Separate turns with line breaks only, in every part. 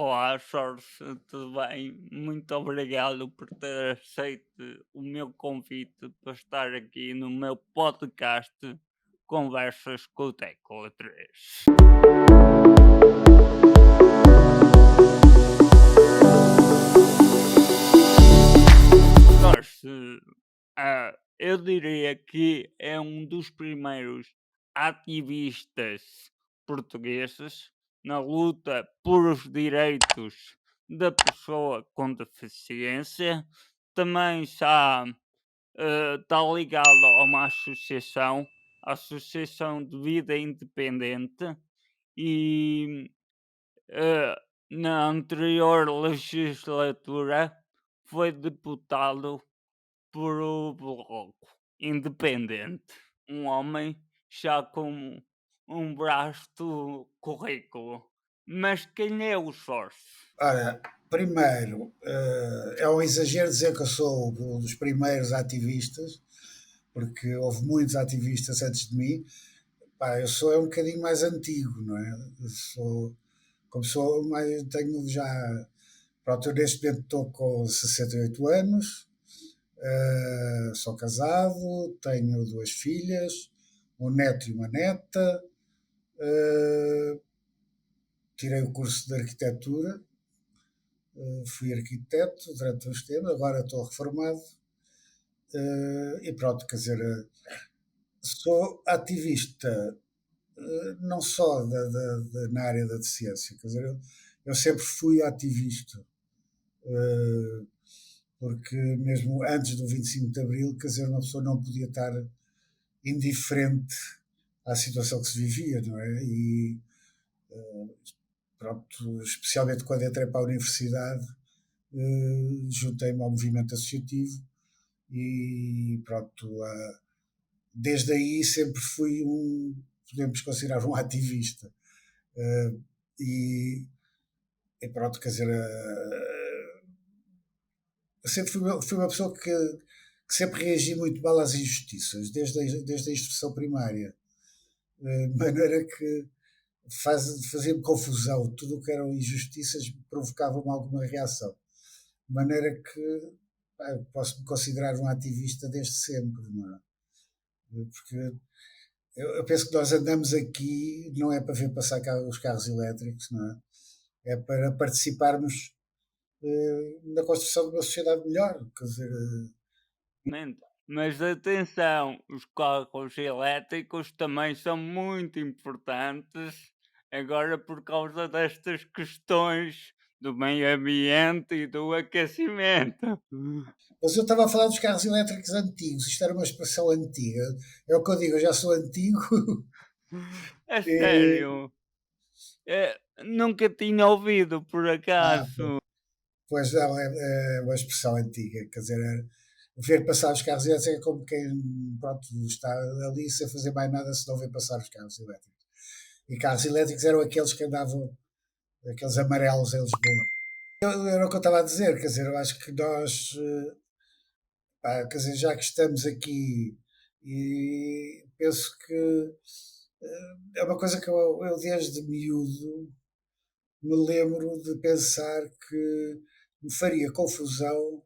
Olá, Jorge, tudo bem? Muito obrigado por ter aceito o meu convite para estar aqui no meu podcast Conversas com o Tecla 3. Jorge, eu diria que é um dos primeiros ativistas portugueses na luta por os direitos da pessoa com deficiência. Também está ligado a uma associação, a Associação de Vida Independente, e eh, na anterior legislatura foi deputado por o Bloco Independente, um homem já com um vasto currículo. Mas quem é o Jorge?
Ora, primeiro, é um exagero dizer que eu sou um dos primeiros ativistas, porque houve muitos ativistas antes de mim. Pá, eu sou um bocadinho mais antigo, não é? Eu sou, como sou mais, tenho já. Pronto, eu neste momento estou com 68 anos, sou casado, tenho duas filhas, um neto e uma neta, eh, tirei o curso de arquitetura. Fui arquiteto durante uns tempos, agora estou reformado. E pronto, quer dizer, sou ativista, não só na área da ciência, quer dizer, eu sempre fui ativista, eh, porque mesmo antes do 25 de Abril, quer dizer, uma pessoa não podia estar indiferente à situação que se vivia, não é? E pronto, especialmente quando entrei para a universidade, juntei-me ao movimento associativo e pronto, desde aí sempre fui podemos considerar um ativista. Eh, e, e pronto, quer dizer, eu sempre fui uma pessoa que sempre reagi muito mal às injustiças, desde a instrução primária. De maneira que fazia-me confusão, tudo o que eram injustiças provocava-me alguma reação. De maneira que posso me considerar um ativista desde sempre, não é? Porque eu penso que nós andamos aqui não é para ver passar os carros elétricos, não é? É para participarmos na construção de uma sociedade melhor. Quer dizer,
Mas atenção, os carros elétricos também são muito importantes agora por causa destas questões do meio ambiente e do aquecimento.
mas eu estava a falar dos carros elétricos antigos, isto era uma expressão antiga. É o que eu digo, eu já sou antigo.
É
e,
sério, nunca tinha ouvido por
ah,
acaso.
pois não, é uma expressão antiga, quer dizer, ver passar os carros elétricos é como quem pronto, está ali sem fazer mais nada se não vê passar os carros elétricos. E carros elétricos eram aqueles que andavam, aqueles amarelos em Lisboa. Era o que eu estava a dizer, quer dizer, eu acho que nós, quer dizer, já que estamos aqui e penso que é uma coisa que eu desde miúdo me lembro de pensar que me faria confusão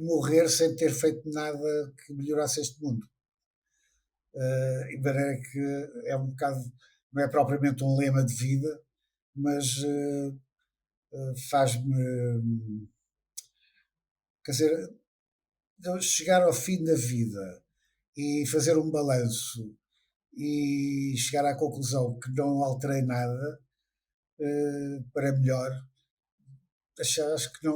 morrer sem ter feito nada que melhorasse este mundo. De maneira que é um bocado, não é propriamente um lema de vida, mas faz-me, quer dizer, chegar ao fim da vida e fazer um balanço e chegar à conclusão que não alterei nada para melhor, acho que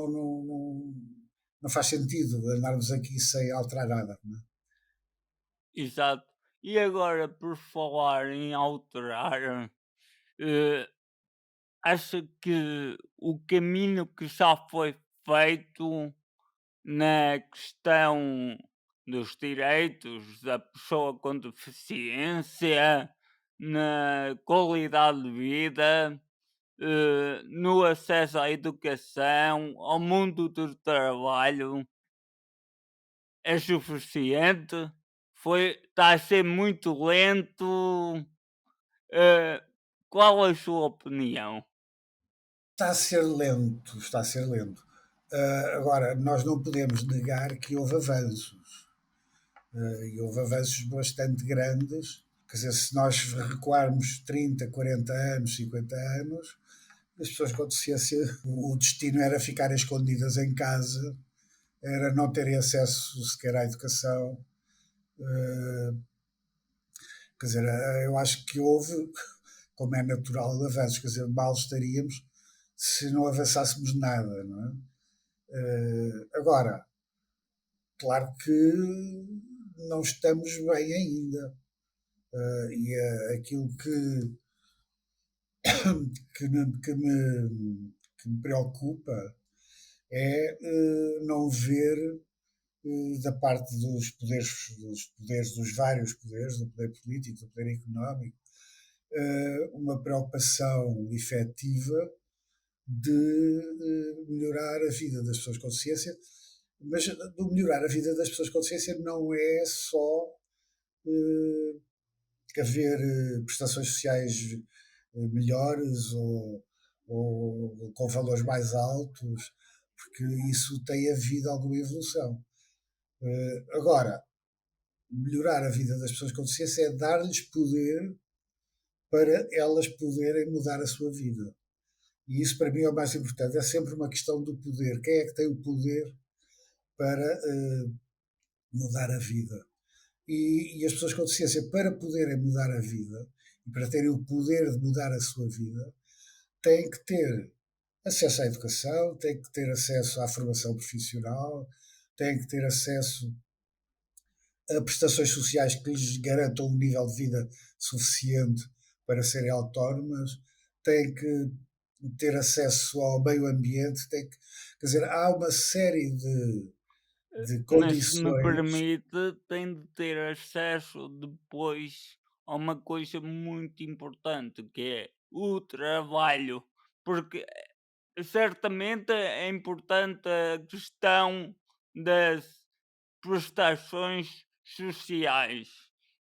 não faz sentido andarmos aqui sem alterar nada. Não é?
Exato. E agora, por falar em alterar, eh, acha que o caminho que já foi feito na questão dos direitos da pessoa com deficiência, na qualidade de vida, no acesso à educação, ao mundo do trabalho, é suficiente? Está a ser muito lento? Eh, qual a sua opinião?
está a ser lento, está a ser lento. Agora, nós não podemos negar que houve avanços, e houve avanços bastante grandes. Quer dizer, se nós recuarmos 30, 40 anos, 50 anos, as pessoas com deficiência, o destino era ficarem escondidas em casa, era não terem acesso sequer à educação. Uh, Quer dizer, eu acho que houve, como é natural, avanços. Quer dizer, mal estaríamos se não avançássemos nada, não é? Agora, claro que não estamos bem ainda. Aquilo que me preocupa é não ver da parte dos vários poderes, do poder político, do poder económico, uma preocupação efetiva de melhorar a vida das pessoas com deficiência, mas do melhorar a vida das pessoas com deficiência não é só haver prestações sociais melhores ou com valores mais altos, porque isso tem havido alguma evolução. Agora, melhorar a vida das pessoas com deficiência é dar-lhes poder para elas poderem mudar a sua vida. E isso para mim é o mais importante. É sempre uma questão do poder. Quem é que tem o poder para mudar a vida? E as pessoas com deficiência, para poderem mudar a vida e para terem o poder de mudar a sua vida, têm que ter acesso à educação, têm que ter acesso à formação profissional, têm que ter acesso a prestações sociais que lhes garantam um nível de vida suficiente para serem autónomas, têm que ter acesso ao meio ambiente, quer dizer, há uma série de
Mas se me
condições.
permite, tem de ter acesso depois a uma coisa muito importante, que é o trabalho, porque certamente é importante a questão das prestações sociais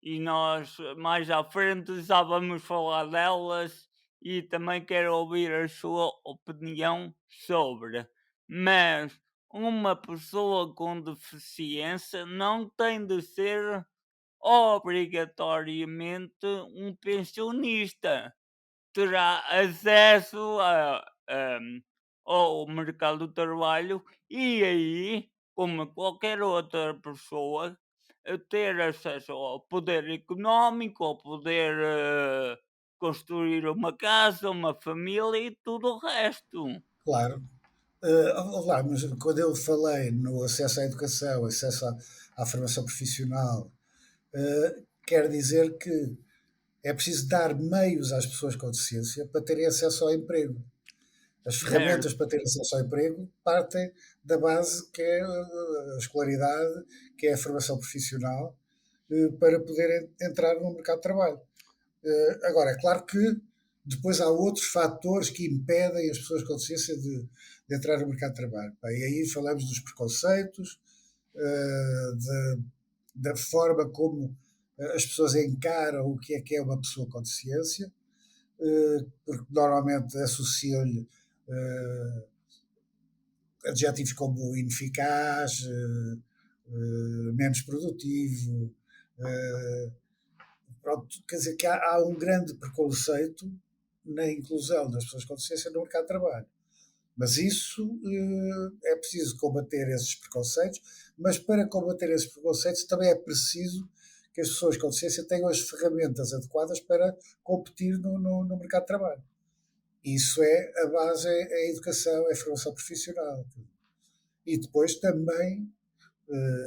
e nós mais à frente já vamos falar delas e também quero ouvir a sua opinião sobre. Mas uma pessoa com deficiência não tem de ser obrigatoriamente um pensionista, terá acesso ao mercado do trabalho e aí, como qualquer outra pessoa, ter acesso ao poder económico, ao poder construir uma casa, uma família e tudo o resto.
Claro. Lá, mas quando eu falei no acesso à educação, acesso à formação profissional, quer dizer que é preciso dar meios às pessoas com deficiência para terem acesso ao emprego. As ferramentas
Certo.
para ter acesso ao emprego partem da base que é a escolaridade, que é a formação profissional, para poderem entrar no mercado de trabalho. Agora, é claro que depois há outros fatores que impedem as pessoas com deficiência de entrar no mercado de trabalho. E aí falamos dos preconceitos, da forma como as pessoas encaram o que é uma pessoa com deficiência, porque normalmente associam-lhe adjetivos como ineficaz, menos produtivo. Pronto, quer dizer que há um grande preconceito na inclusão das pessoas com deficiência no mercado de trabalho. Mas isso é preciso combater esses preconceitos, mas para combater esses preconceitos também é preciso que as pessoas com deficiência tenham as ferramentas adequadas para competir no mercado de trabalho. Isso é a base, é a educação, é a formação profissional. E depois também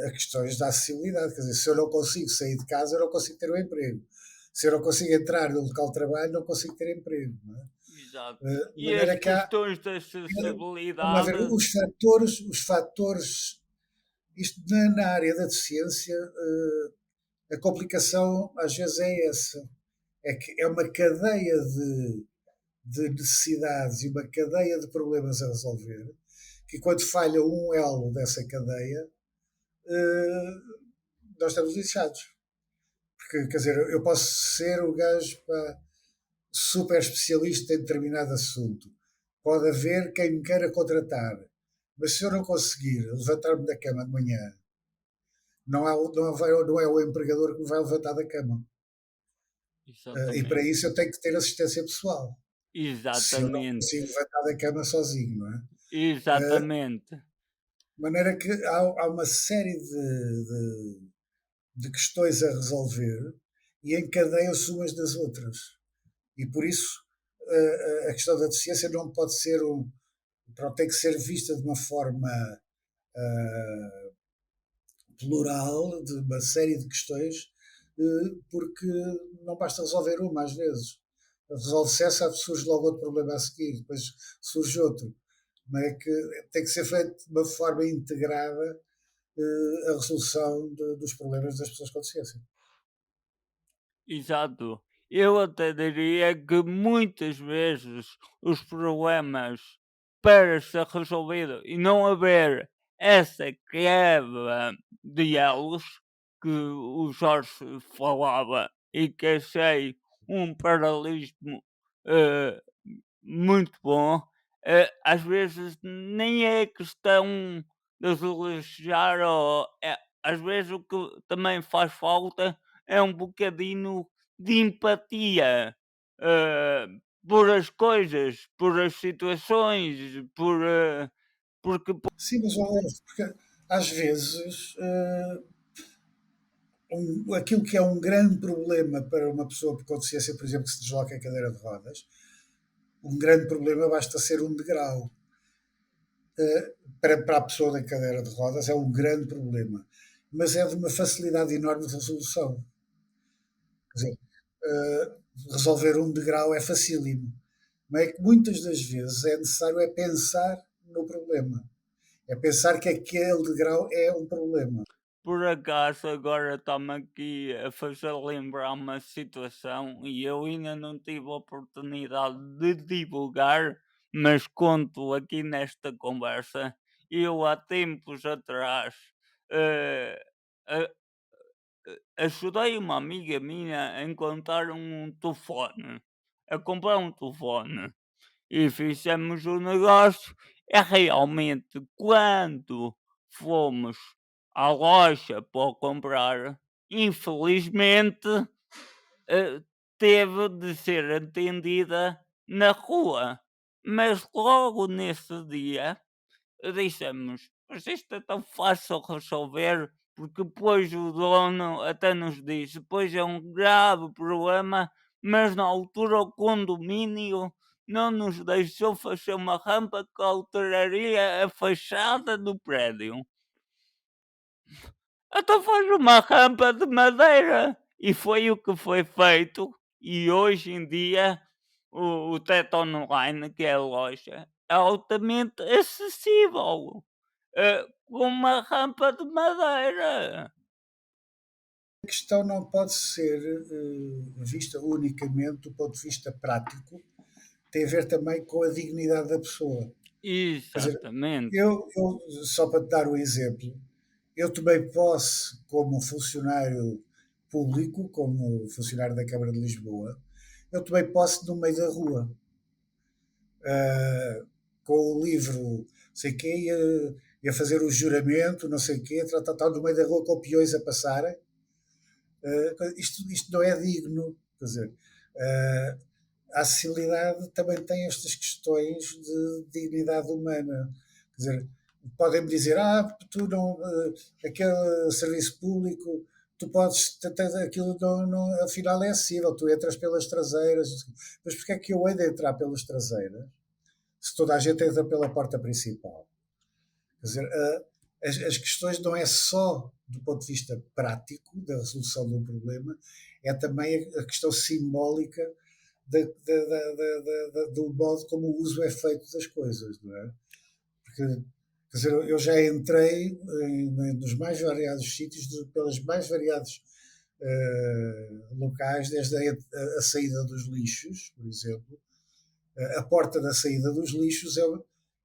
a questões da acessibilidade. Quer dizer, se eu não consigo sair de casa, eu não consigo ter um emprego. Se eu não consigo entrar no local de trabalho, não consigo ter emprego. Não é?
Exato.
De
E as
maneira que há,
questões da
vamos lá ver,
acessibilidade,
os fatores, isto na área da deficiência, a complicação às vezes é essa. É que é uma cadeia de necessidades e uma cadeia de problemas a resolver, que quando falha um elo dessa cadeia, eh, nós estamos lixados. Porque, quer dizer, eu posso ser o gajo super especialista em determinado assunto. pode haver quem me queira contratar, mas se eu não conseguir levantar-me da cama de manhã, não é o empregador que me vai levantar da cama. E para
exatamente,
isso eu tenho que ter assistência pessoal. Se eu não
exatamente,
consigo levantar da cama sozinho, não é?
exatamente,
De maneira que há uma série de questões a resolver e encadeiam-se umas das outras. E por isso a questão da deficiência não pode ser pronto, tem que ser vista de uma forma uh, plural, de uma série de questões, porque não basta resolver uma às vezes. Resolve-se essa, surge logo outro problema a seguir, depois surge outro. Não é que tem que ser feito de uma forma integrada a resolução dos problemas das pessoas com deficiência.
exato. Eu até diria que muitas vezes os problemas para ser resolvido e não haver essa quebra de elos que o Jorge falava e que achei um paralelismo eh, muito bom. Às vezes nem é questão de relaxar ou às vezes o que também faz falta é um bocadinho de empatia, eh, por as coisas, por as situações, porque
Sim, mas porque às vezes aquilo que é um grande problema para uma pessoa com deficiência, por exemplo, que se desloca em cadeira de rodas, um grande problema basta ser um degrau. Para a pessoa da cadeira de rodas é um grande problema, mas é de uma facilidade enorme de resolução. Quer dizer, resolver um degrau é facílimo, mas é que muitas das vezes é necessário é pensar no problema, é pensar que aquele degrau é um problema.
por acaso agora está-me aqui a fazer lembrar uma situação e eu ainda não tive a oportunidade de divulgar, mas conto aqui nesta conversa. Eu há tempos atrás eh, a- ajudei uma amiga minha a encontrar um telefone, a comprar um telefone. E fizemos o negócio. É realmente quando fomos à loja para o comprar, infelizmente, eh, teve de ser atendida na rua. Mas logo nesse dia dissemos: "Mas isto é tão fácil resolver", porque depois o dono até nos disse: "Pois é um grave problema, mas na altura o condomínio não nos deixou fazer uma rampa que alteraria a fachada do prédio. Então faz uma rampa de madeira". E foi o que foi feito. E hoje em dia o Teto Online, que é a loja, é altamente acessível, com uma rampa de madeira.
A questão não pode ser vista unicamente do ponto de vista prático, tem a ver também com a dignidade da pessoa. Quer dizer,
Exatamente.
só para te dar um exemplo, eu tomei posse como funcionário público, como funcionário da Câmara de Lisboa, eu tomei posse no meio da rua, com o livro, sei quê, ia fazer o juramento, não sei o quê, tal, no meio da rua com peões a passarem. Isto não é digno, quer dizer, a acessibilidade também tem estas questões de dignidade humana. Quer dizer, podem-me dizer, tu não, aquele serviço público, tu podes, aquilo não, afinal é acessível, tu entras pelas traseiras, mas porquê é que eu hei de entrar pelas traseiras se toda a gente entra pela porta principal? Quer dizer, as questões não é só do ponto de vista prático da resolução de um problema, é também a questão simbólica do modo como o uso é feito das coisas, não é? Porque, quer dizer, eu já entrei nos mais variados sítios, pelos mais variados locais, desde a saída dos lixos, por exemplo. A porta da saída dos lixos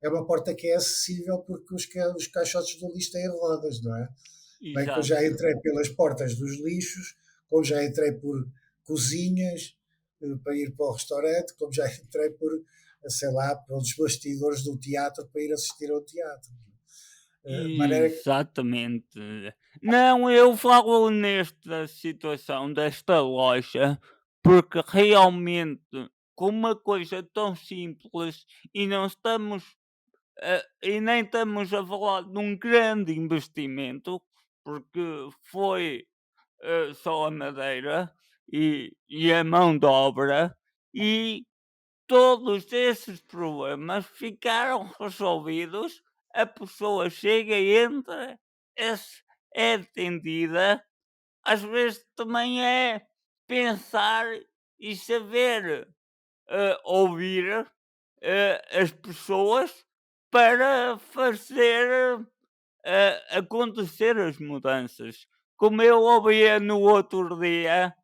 é uma porta que é acessível porque os caixotes do lixo têm rodas, não é? Bem que eu já
Exato.
entrei pelas portas dos lixos, como já entrei por cozinhas para ir para o restaurante, como já entrei por sei lá, pelos bastidores do teatro para ir assistir ao teatro. De maneira que,
Exatamente. Não, eu falo nesta situação desta loja, porque realmente, com uma coisa tão simples e não estamos e nem estamos a falar de um grande investimento, porque foi só a madeira e a mão de obra, e todos esses problemas ficaram resolvidos. A pessoa chega, entra, é atendida. Às vezes também é pensar e saber ouvir as pessoas para fazer acontecer as mudanças. Como eu ouvia no outro dia,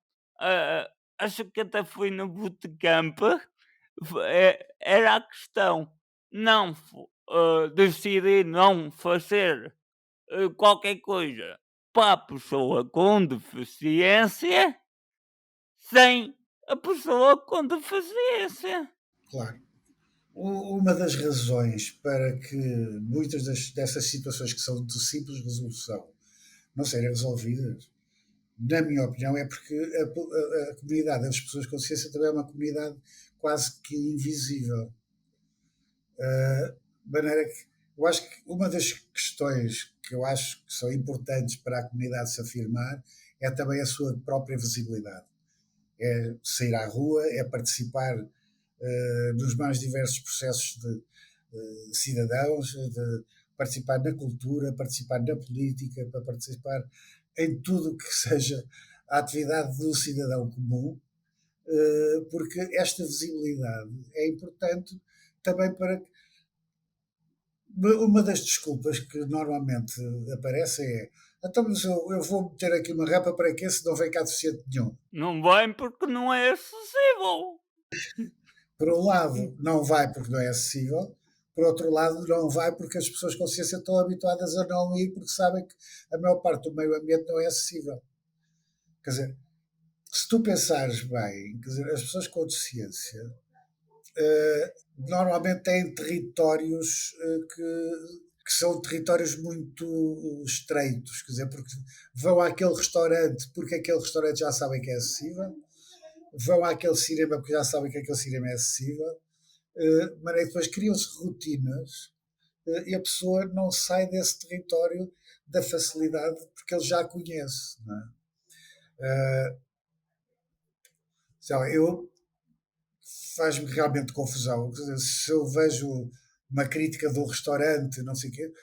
acho que até fui no bootcamp, era a questão, não decidir não fazer qualquer coisa para a pessoa com deficiência sem a pessoa com deficiência.
claro, uma das razões para que muitas dessas situações que são de simples resolução não serem resolvidas, na minha opinião, é porque a comunidade das pessoas com deficiência também é uma comunidade quase que invisível. De maneira que eu acho que uma das questões que eu acho que são importantes para a comunidade se afirmar é também a sua própria visibilidade. É sair à rua, é participar nos mais diversos processos de cidadãos, de participar na cultura, participar na política, para participar em tudo que seja a atividade do cidadão comum, porque esta visibilidade é importante também para. Uma das desculpas que normalmente aparece é: então, mas eu vou meter aqui uma rampa para quê se não vem cá deficiente nenhum?
Não vem porque não é acessível.
Por um lado, não vai porque não é acessível, por outro lado, não vai porque as pessoas com ciência estão habituadas a não ir porque sabem que a maior parte do meio ambiente não é acessível. Quer dizer, se tu pensares bem, quer dizer, as pessoas com deficiência normalmente têm territórios que são territórios muito estreitos, quer dizer, porque vão àquele restaurante porque aquele restaurante já sabem que é acessível, vão àquele cinema porque já sabem que aquele cinema é acessível, mas depois criam-se rotinas e a pessoa não sai desse território da facilidade porque ele já conhece. Não é? Eu faz-me realmente confusão. Se eu vejo uma crítica do restaurante, não sei o quê,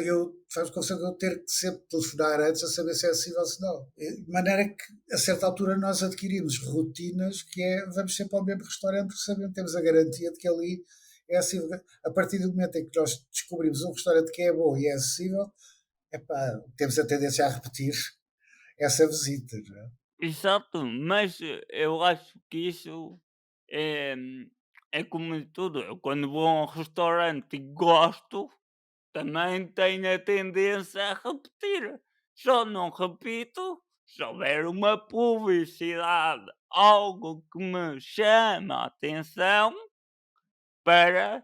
eu faz-me confusão eu ter que sempre telefonar antes a saber se é acessível ou se não. De maneira que, a certa altura, nós adquirimos rotinas que é vamos sempre ao mesmo restaurante porque sabemos, temos a garantia de que ali é acessível. A partir do momento em que nós descobrimos um restaurante que é bom e é acessível, epá, temos a tendência a repetir essa visita. Não é?
Exato, mas eu acho que isso é, é como em tudo. Eu quando vou a um restaurante e gosto, também tenho a tendência a repetir. Só não repito se houver uma publicidade, algo que me chama a atenção para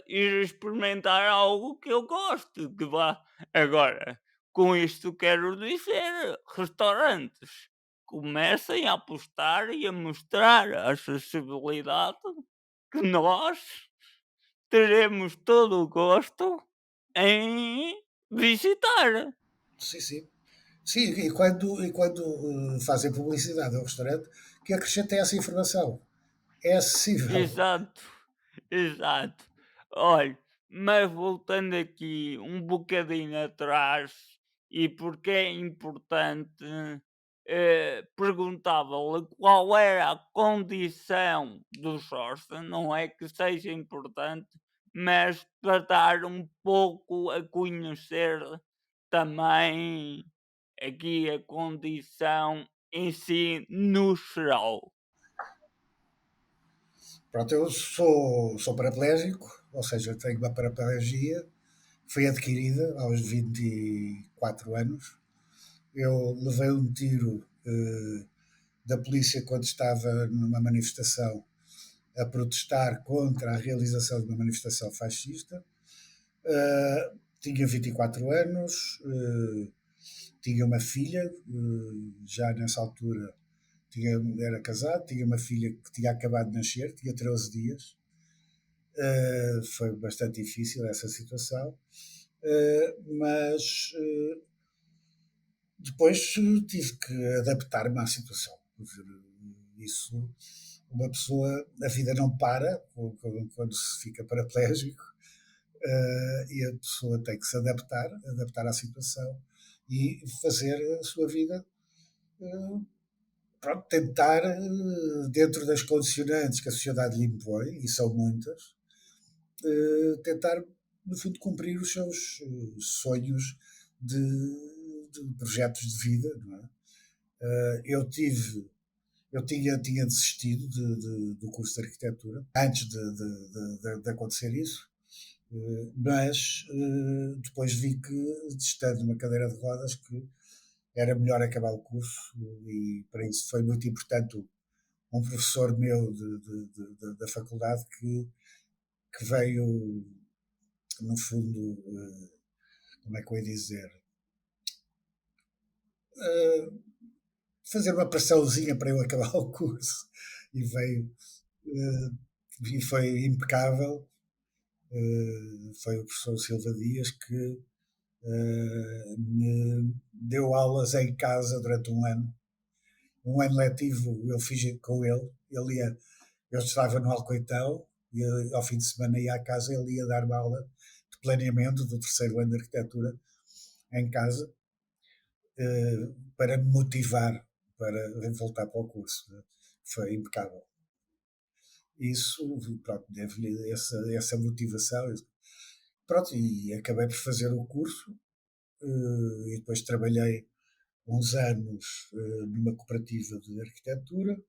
ir experimentar algo que eu gosto, que vá. Agora, com isto quero dizer, restaurantes comecem a apostar e a mostrar a acessibilidade que nós teremos todo o gosto em visitar.
Sim, sim. Sim, e quando fazem publicidade ao restaurante, que acrescentem essa informação. É acessível.
Exato, exato. Olha, mas voltando aqui um bocadinho atrás, e porque é importante, perguntava-lhe qual era a condição do sócio, não é que seja importante, mas para dar um pouco a conhecer também aqui a condição em si no geral.
Pronto, eu sou paraplégico, ou seja, tenho uma paraplegia, foi adquirida aos 24 anos. Eu levei um tiro da polícia quando estava numa manifestação a protestar contra a realização de uma manifestação fascista. Tinha 24 anos, tinha uma filha, já nessa altura era casado, tinha uma filha que tinha acabado de nascer, tinha 13 dias. Foi bastante difícil essa situação, mas depois tive que adaptar-me à situação. Isso, uma pessoa, a vida não para quando se fica paraplégico, e a pessoa tem que se adaptar à situação e fazer a sua vida, pronto, tentar, dentro das condicionantes que a sociedade lhe impõe, e são muitas, tentar, no fundo, cumprir os seus sonhos de projetos de vida, não é? Eu tinha desistido do curso de arquitetura antes de acontecer isso, mas depois vi que, estando numa cadeira de rodas, que era melhor acabar o curso, e para isso foi muito importante um professor meu da faculdade que veio, no fundo, como é que eu ia dizer, fazer uma pressãozinha para eu acabar o curso, e veio, e foi impecável. Foi o professor Silva Dias que me deu aulas em casa durante um ano letivo. Eu fiz com ele, eu estava no Alcoitão, e ao fim de semana ia à casa, ele ia dar-me aula de planeamento do terceiro ano de arquitetura em casa, para me motivar para voltar para o curso, né? Foi impecável. Isso, pronto, devo-lhe essa motivação. Pronto, e acabei por fazer o curso, e depois trabalhei uns anos numa cooperativa de arquitetura.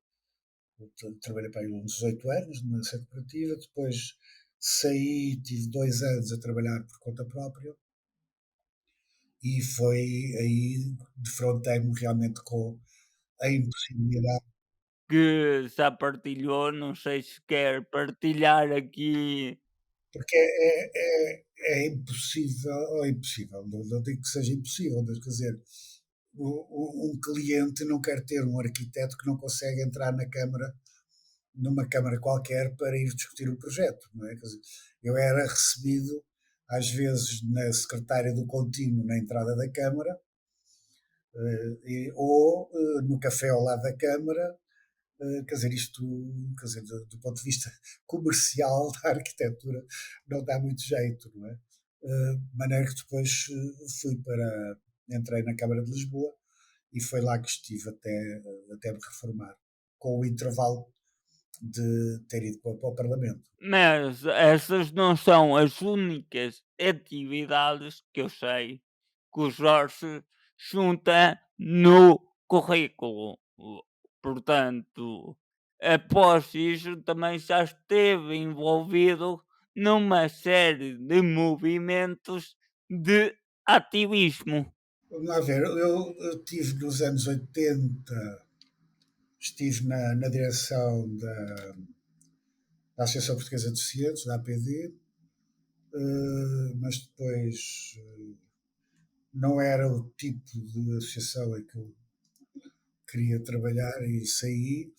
Trabalhei para aí uns 18 anos nessa cooperativa. Depois saí, tive 2 anos a trabalhar por conta própria, e foi aí defrontei-me realmente com a impossibilidade.
Que já partilhou, não sei se quer partilhar aqui.
Porque é impossível, ou é impossível, não digo que seja impossível, mas quer dizer, um cliente não quer ter um arquiteto que não consegue entrar numa câmara qualquer para ir discutir o projeto, não é? Quer dizer, eu era recebido às vezes na secretária do contínuo na entrada da câmara, ou no café ao lado da câmara. Quer dizer, isto, quer dizer, do ponto de vista comercial da arquitetura, não dá muito jeito, não é? De maneira que depois entrei na Câmara de Lisboa, e foi lá que estive até me reformar, com o intervalo de ter ido para o Parlamento.
Mas essas não são as únicas atividades que eu sei que o Jorge junta no currículo. Portanto, após isso, também já esteve envolvido numa série de movimentos de ativismo.
Vamos lá ver, eu tive nos anos 80, estive na direção da Associação Portuguesa de Deficientes, da APD, mas depois não era o tipo de associação em que eu queria trabalhar, e saí.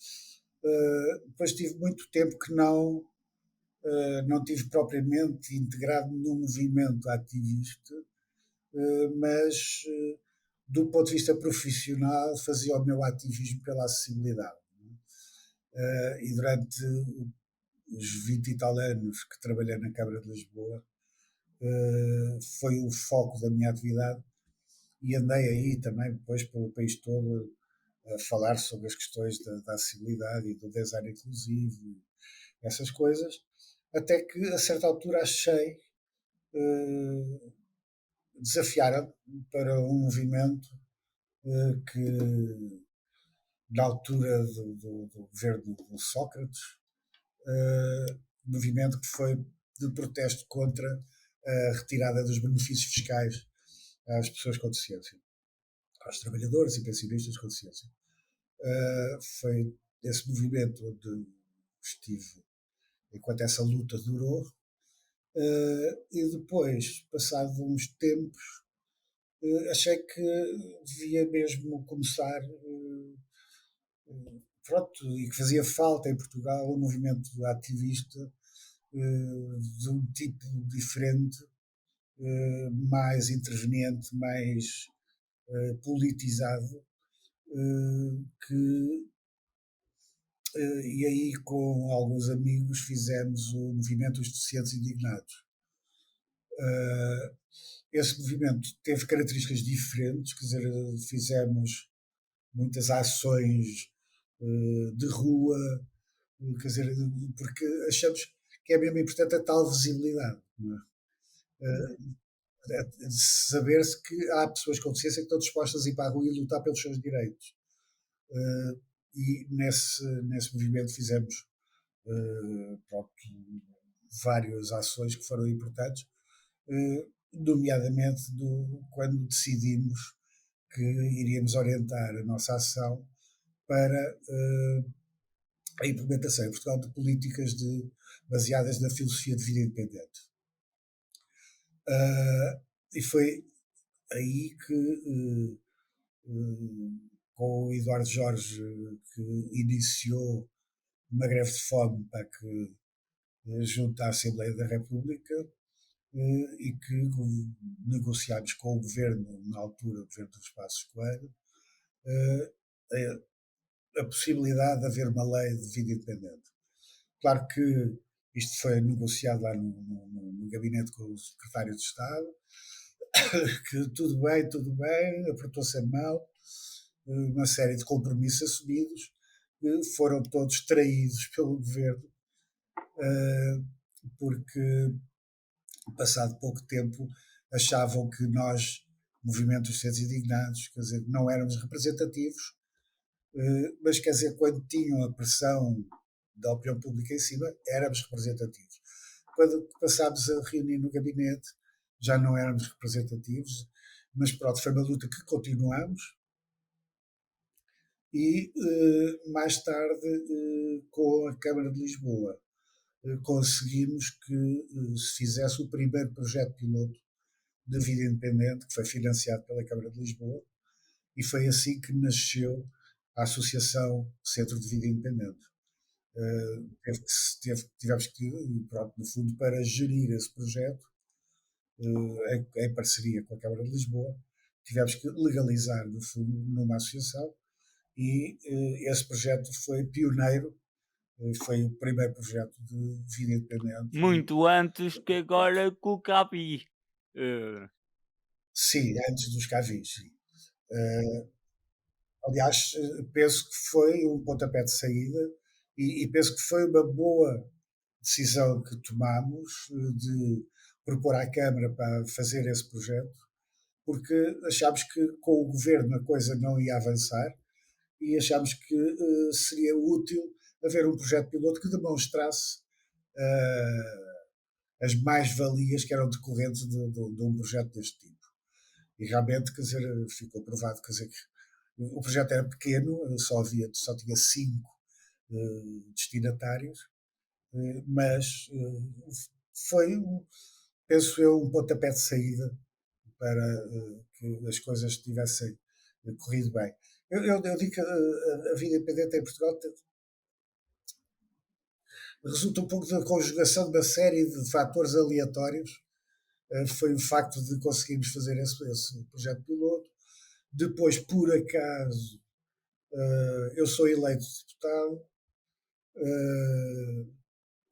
Depois tive muito tempo que não tive propriamente integrado num movimento ativista, mas do ponto de vista profissional fazia o meu ativismo pela acessibilidade. E durante os 20 e tal anos que trabalhei na Câmara de Lisboa, foi o foco da minha atividade, e andei aí também depois pelo país todo a falar sobre as questões da acessibilidade e do design inclusivo, essas coisas, até que a certa altura achei, desafiaram para um movimento que, na altura do governo do Sócrates, movimento que foi de protesto contra a retirada dos benefícios fiscais às pessoas com deficiência, aos trabalhadores e pensionistas com deficiência. Foi esse movimento onde estive enquanto essa luta durou. E depois, passado uns tempos, achei que devia mesmo começar, pronto, e que fazia falta em Portugal um movimento ativista de um tipo diferente, mais interveniente, mais politizado, que e aí com alguns amigos fizemos o movimento Os Deficientes Indignados. Uh, Esse movimento teve características diferentes, quer dizer, fizemos muitas ações de rua, quer dizer, porque achamos que é mesmo importante a tal visibilidade, não é? Saber-se que há pessoas com deficiência que estão dispostas a ir para a rua e lutar pelos seus direitos. E nesse movimento fizemos pronto, várias ações que foram importantes, nomeadamente quando decidimos que iríamos orientar a nossa ação para a implementação em Portugal de políticas baseadas na filosofia de vida independente. E foi aí que, com o Eduardo Jorge, que iniciou uma greve de fome para que junto à Assembleia da República, e que negociámos com o governo, na altura, o governo dos Passos Coelho, a possibilidade de haver uma lei de vida independente. Claro que isto foi negociado lá no gabinete com o secretário de Estado, que tudo bem, apertou-se a mão, uma série de compromissos assumidos, foram todos traídos pelo governo, porque passado pouco tempo achavam que nós, movimento dos Seres Indignados, quer dizer, não éramos representativos, mas quer dizer, quando tinham a pressão da opinião pública em cima, éramos representativos. Quando passámos a reunir no gabinete, já não éramos representativos, mas pronto, foi uma luta que continuamos. E mais tarde, com a Câmara de Lisboa, conseguimos que se fizesse o primeiro projeto piloto de vida independente, que foi financiado pela Câmara de Lisboa, e foi assim que nasceu a Associação Centro de Vida Independente. Tivemos que, pronto, no fundo, para gerir esse projeto, em parceria com a Câmara de Lisboa, tivemos que legalizar, no fundo, numa associação, e esse projeto foi pioneiro, foi o primeiro projeto de vida independente.
Muito antes que agora com o Cabi. Eh,
Sim, antes dos Cavis, sim. Aliás, penso que foi um pontapé de saída e penso que foi uma boa decisão que tomámos de propor à Câmara para fazer esse projeto, porque achámos que com o governo a coisa não ia avançar e achámos que seria útil haver um projeto piloto que demonstrasse as mais-valias que eram decorrentes de um projeto deste tipo. E realmente, quer dizer, ficou provado, quer dizer, que o projeto era pequeno, só tinha 5 destinatários, mas foi, penso eu, um pontapé de saída para que as coisas tivessem corrido bem. Eu digo que a vida independente em Portugal resulta um pouco da conjugação de uma série de fatores aleatórios. Foi o facto de conseguirmos fazer esse projeto piloto. Depois, por acaso, eu sou eleito deputado,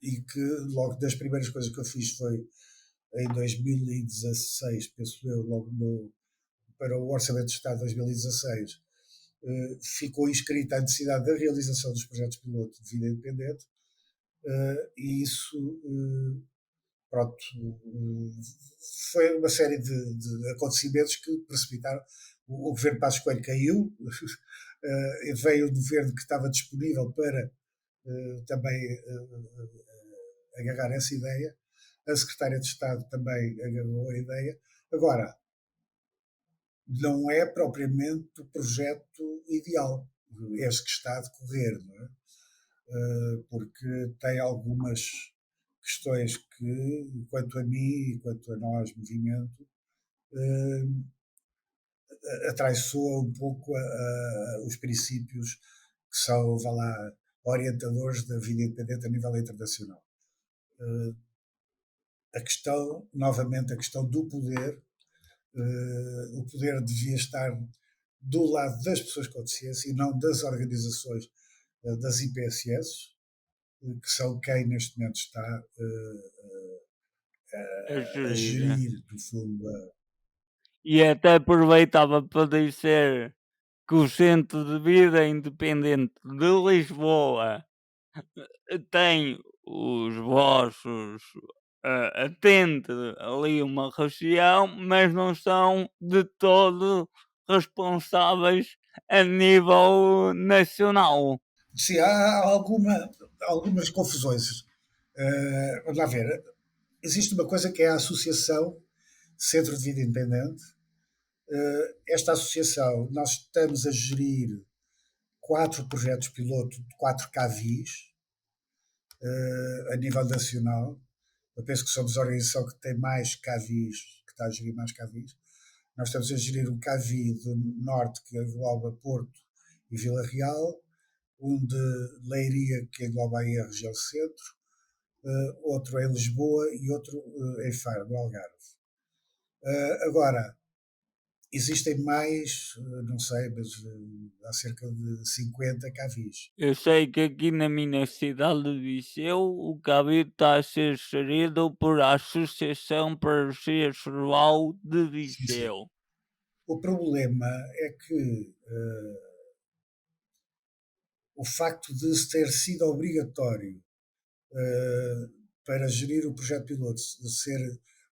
e que logo das primeiras coisas que eu fiz foi em 2016, penso eu, para o Orçamento de Estado de 2016, ficou inscrita a necessidade da realização dos projetos piloto de vida independente, e isso, pronto, foi uma série de acontecimentos que precipitaram. O governo Passos Coelho caiu, veio o governo que estava disponível para também agarrar essa ideia. A secretária de Estado também agarrou a ideia. Agora, não é propriamente o projeto ideal, este que está a decorrer, não é? porque tem algumas questões que, quanto a mim e quanto a nós, movimento, atraiçoa um pouco os princípios que são, vá lá, orientadores da vida independente a nível internacional. A questão, novamente, a questão do poder, o poder devia estar do lado das pessoas com deficiência e não das organizações das IPSS, que são quem neste momento está
a
a
gerir.
gerir, no fundo,
E até aproveitava para dizer que o Centro de Vida Independente de Lisboa tem os vossos atende ali uma região, mas não são de todo responsáveis a nível nacional.
sim, algumas confusões. Vamos lá ver. Existe uma coisa que é a Associação Centro de Vida Independente. Esta associação, nós estamos a gerir 4 projetos piloto de 4 KVIs a nível nacional. Eu penso que somos a organização que tem mais KVIs, que está a gerir mais KVIs. Nós estamos a gerir um KVI do Norte, que engloba Porto e Vila Real, um de Leiria, que engloba aí a região centro, outro em Lisboa e outro em Faro, no Algarve. Agora, existem mais, não sei, mas há cerca de 50 KVIs.
Eu sei que aqui na minha cidade de Viseu o Cabide está a ser gerido por a Associação Parceria Rural de
Sim, sim.
Viseu.
O problema é que o facto de ter sido obrigatório uh, para gerir o projeto piloto de ser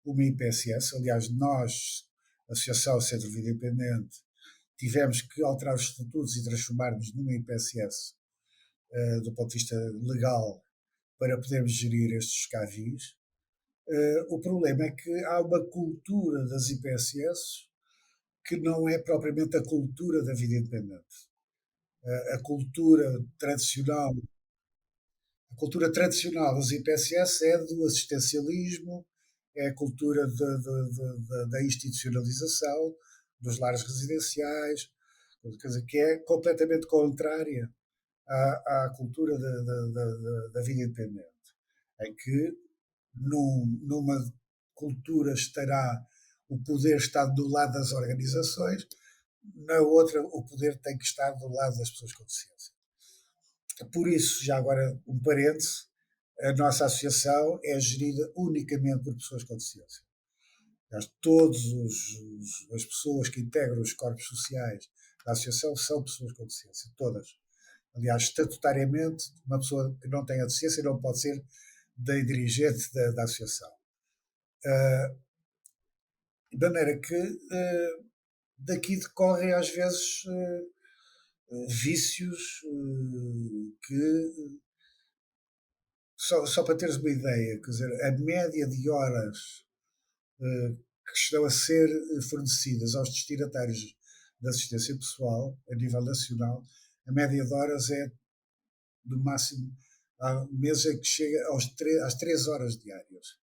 uma IPSS, aliás, nós, Associação Centro de Vida Independente, tivemos que alterar os estatutos e transformarmos numa IPSS do ponto de vista legal para podermos gerir estes CAVIs. O problema é que há uma cultura das IPSS que não é propriamente a cultura da vida independente. A cultura tradicional das IPSS é do assistencialismo, é a cultura da institucionalização, dos lares residenciais, quer dizer, que é completamente contrária à cultura da vida independente, em que numa cultura estará o poder está do lado das organizações, na outra o poder tem que estar do lado das pessoas com deficiência. Por isso, já agora um parêntese, a nossa associação é gerida unicamente por pessoas com deficiência. Todas as pessoas que integram os corpos sociais da associação são pessoas com deficiência, todas. Aliás, estatutariamente, uma pessoa que não tenha deficiência não pode ser da dirigente da associação. De maneira que daqui decorrem às vezes vícios que só para teres uma ideia, quer dizer, a média de horas que estão a ser fornecidas aos destinatários da assistência pessoal a nível nacional, a média de horas é do máximo, há meses em que chega às 3 horas diárias.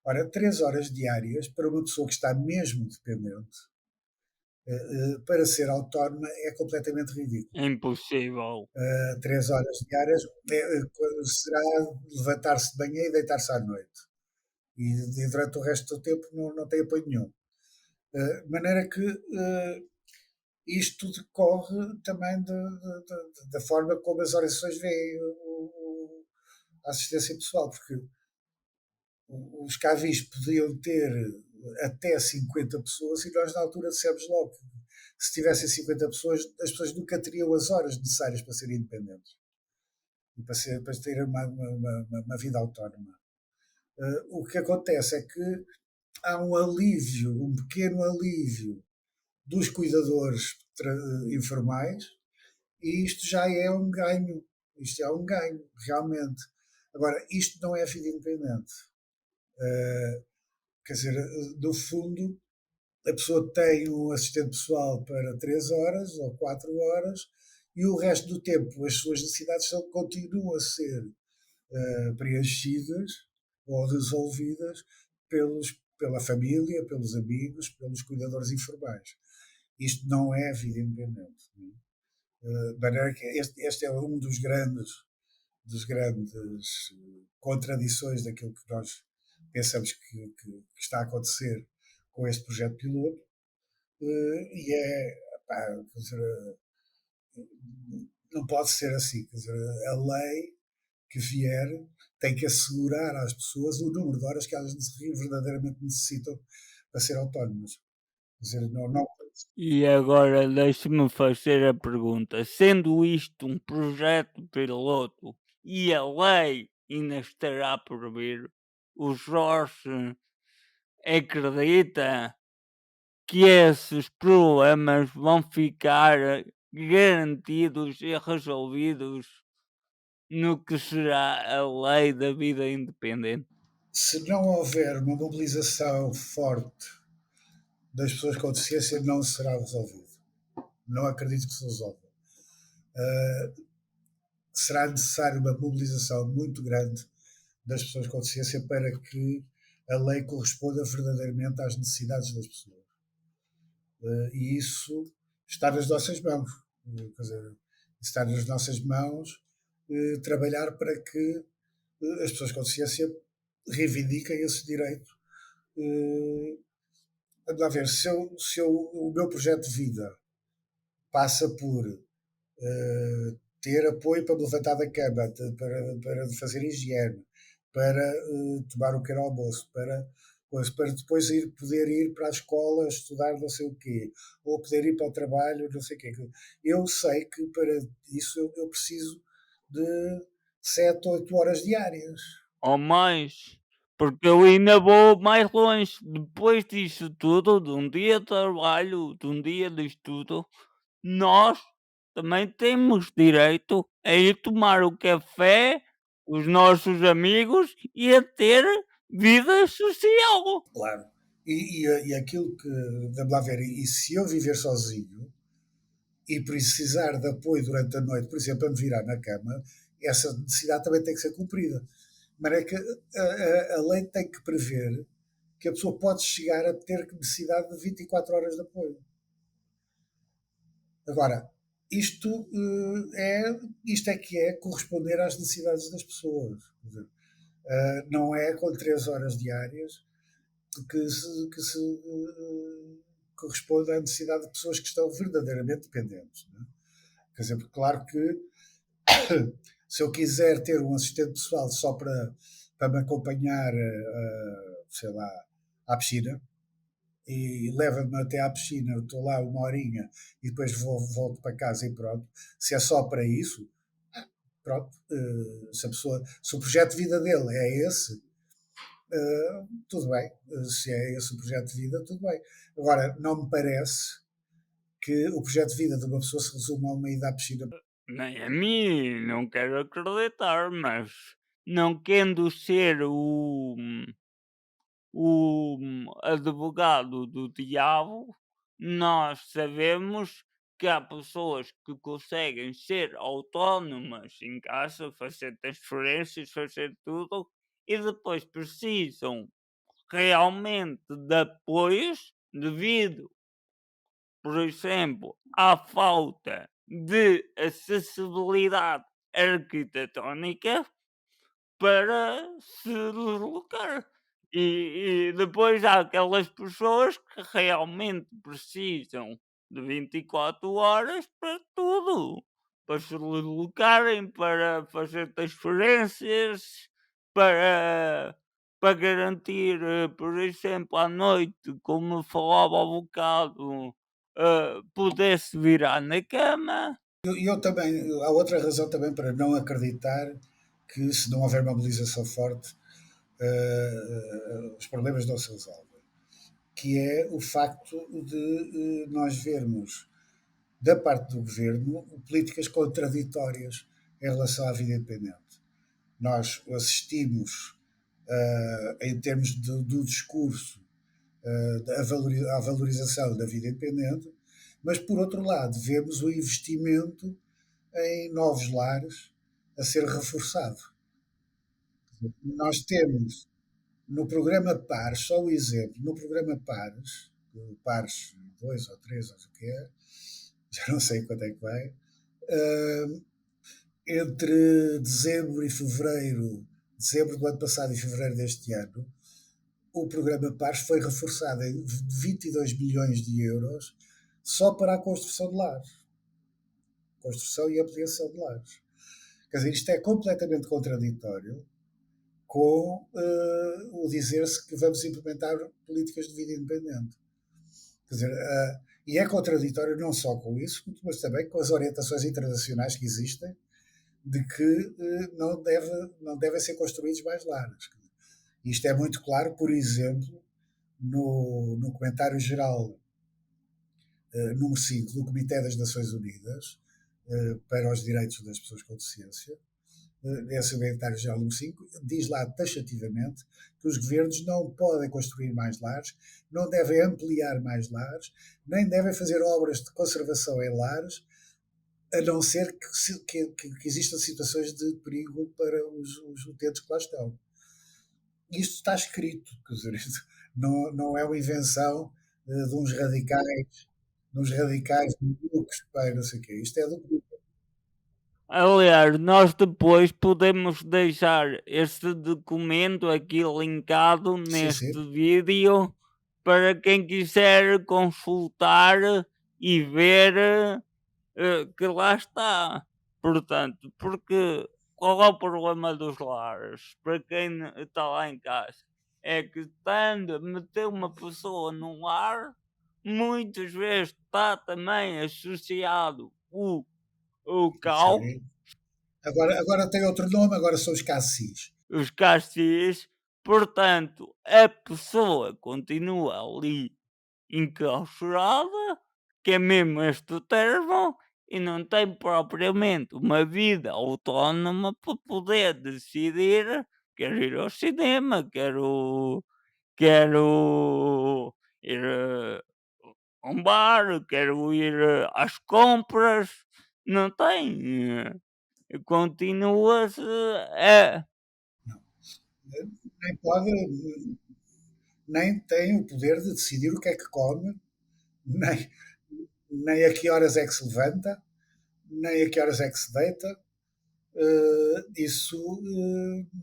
Ora, 3 horas diárias para uma pessoa que está mesmo dependente, para ser autónoma, é completamente ridículo.
É impossível.
3 horas diárias será levantar-se de manhã e deitar-se à noite. E durante o resto do tempo não tem apoio nenhum. De maneira que isto decorre também da forma como as organizações veem a assistência pessoal, porque os CAVIs podiam ter até 50 pessoas e nós na altura dissemos logo que se tivessem 50 pessoas, as pessoas nunca teriam as horas necessárias para serem independentes e para ter uma vida autónoma. O que acontece é que há um alívio, um pequeno alívio dos cuidadores informais e isto já é um ganho. Isto é um ganho, realmente. Agora, isto não é vida independente. Quer dizer, no fundo, a pessoa tem um assistente pessoal para 3 horas ou 4 horas e o resto do tempo as suas necessidades continuam a ser preenchidas ou resolvidas pela família, pelos amigos, pelos cuidadores informais. Isto não é vida independente. De maneira que este é um dos grandes contradições daquilo que nós pensamos que está a acontecer com este projeto piloto. E pá, quer dizer, não pode ser assim. Quer dizer, a lei que vier tem que assegurar às pessoas o número de horas que elas verdadeiramente necessitam para ser autónomas. Quer dizer, não.
E agora deixe-me fazer a pergunta: sendo isto um projeto piloto e a lei ainda estará por vir, o Jorge acredita que esses problemas vão ficar garantidos e resolvidos no que será a lei da vida independente?
Se não houver uma mobilização forte das pessoas com deficiência, não será resolvido. Não acredito que se resolva. Será necessária uma mobilização muito grande das pessoas com deficiência para que a lei corresponda verdadeiramente às necessidades das pessoas. E isso está nas nossas mãos. Quer dizer, está nas nossas mãos trabalhar para que as pessoas com deficiência reivindiquem esse direito. Vamos lá ver, o meu projeto de vida passa por ter apoio para me levantar da cama, para fazer higiene, para tomar um pequeno almoço, para depois poder ir para a escola estudar não sei o quê, ou poder ir para o trabalho, não sei o quê. Eu sei que para isso eu preciso de 7, 8 horas diárias.
Ou mais? Porque eu ainda vou mais longe. Depois disso tudo, de um dia de trabalho, de um dia de estudo, nós também temos direito a ir tomar o café com os nossos amigos e a ter vida social.
Claro. E aquilo que, vamos lá ver, e se eu viver sozinho e precisar de apoio durante a noite, por exemplo, a me virar na cama, essa necessidade também tem que ser cumprida. Mas é que a lei tem que prever que a pessoa pode chegar a ter necessidade de 24 horas de apoio. Agora, isto é que é corresponder às necessidades das pessoas. Não é com 3 horas diárias que se corresponde à necessidade de pessoas que estão verdadeiramente dependentes. Não é? Quer dizer, claro que se eu quiser ter um assistente pessoal só para me acompanhar, sei lá, à piscina, e leva-me até à piscina, eu estou lá uma horinha e depois volto para casa e pronto. Se é só para isso, pronto. Se o projeto de vida dele é esse, tudo bem. Se é esse o projeto de vida, tudo bem. Agora, não me parece que o projeto de vida de uma pessoa se resuma a uma ida à piscina.
Nem a mim, não quero acreditar, mas não querendo ser o advogado do diabo, nós sabemos que há pessoas que conseguem ser autónomas em casa, fazer transferências, fazer tudo, e depois precisam realmente de apoios devido, por exemplo, à falta de acessibilidade arquitetónica para se deslocar. E depois há aquelas pessoas que realmente precisam de 24 horas para tudo, para se deslocarem, para fazer transferências, para, para garantir, por exemplo, à noite, como falava há bocado, poder-se virar na cama.
Eu também, há outra razão também para não acreditar que se não houver mobilização forte, os problemas não se resolvem. Que é o facto de nós vermos, da parte do governo, políticas contraditórias em relação à vida independente. Nós assistimos, em termos do discurso, à valorização da vida independente, mas, por outro lado, vemos o investimento em novos lares a ser reforçado. Nós temos no programa Pares, só o exemplo, no programa Pares, o Pares 2 ou 3, ou o que é, já não sei quanto é que vai, entre dezembro e fevereiro, dezembro do ano passado e fevereiro deste ano, o programa Pares foi reforçado em 22 milhões de euros só para a construção de lares. Construção e ampliação de lares. Quer dizer, isto é completamente contraditório com o dizer-se que vamos implementar políticas de vida independente. Quer dizer, e é contraditório não só com isso, mas também com as orientações internacionais que existem de que não devem ser construídos mais lares. Isto é muito claro, por exemplo, no comentário geral número 5 do Comitê das Nações Unidas para os Direitos das Pessoas com Deficiência, esse comentário geral número 5, diz lá taxativamente que os governos não podem construir mais lares, não devem ampliar mais lares, nem devem fazer obras de conservação em lares, a não ser que existam situações de perigo para os utentes que lá estão. Isto está escrito, quer dizer, não é uma invenção de uns radicais malucos para não sei o quê. Isto é do.
Aliás, nós depois podemos deixar este documento aqui linkado
Sim,
neste
sim.
vídeo para quem quiser consultar e ver que lá está. Portanto, porque qual é o problema dos lares? Para quem está lá em casa, é que estando a meter uma pessoa num lar, muitas vezes está também associado o cal,
Sim. Agora tem outro nome, agora são os cassis.
os cassis, portanto, a pessoa continua ali enclausurada, que é mesmo este o termo, e não tem propriamente uma vida autónoma para poder decidir: quero ir ao cinema, quero ir a um bar, quero ir às compras. Não tem. Continua-se. É,
Nem pode, nem tem o poder de decidir o que é que come, nem, nem a que horas é que se levanta, nem a que horas é que se deita. Isso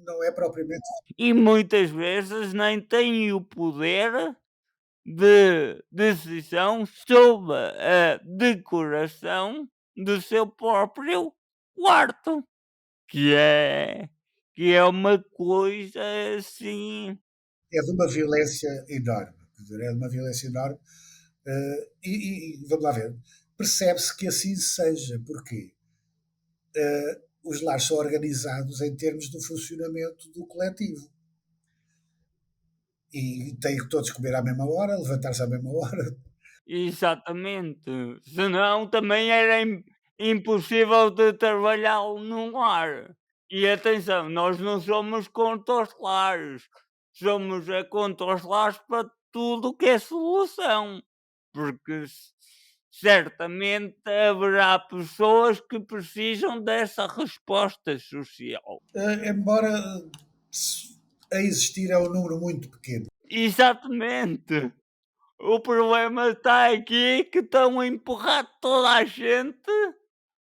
não é propriamente.
e muitas vezes nem tem o poder de decisão sobre a decoração do seu próprio quarto, que é que é uma coisa assim.
É de uma violência enorme. É de uma violência enorme. E vamos lá ver. Percebe-se que assim seja. Porquê? Os lares são organizados em termos do funcionamento do coletivo. E têm que todos comer à mesma hora, levantar-se à mesma hora.
Exatamente, senão também era impossível de trabalhar num lar. E atenção, nós não somos contra os lares, somos contra os lares para tudo o que é solução, porque certamente haverá pessoas que precisam dessa resposta social.
Embora a existir é um número muito pequeno.
Exatamente. O problema está aqui que estão a empurrar toda a gente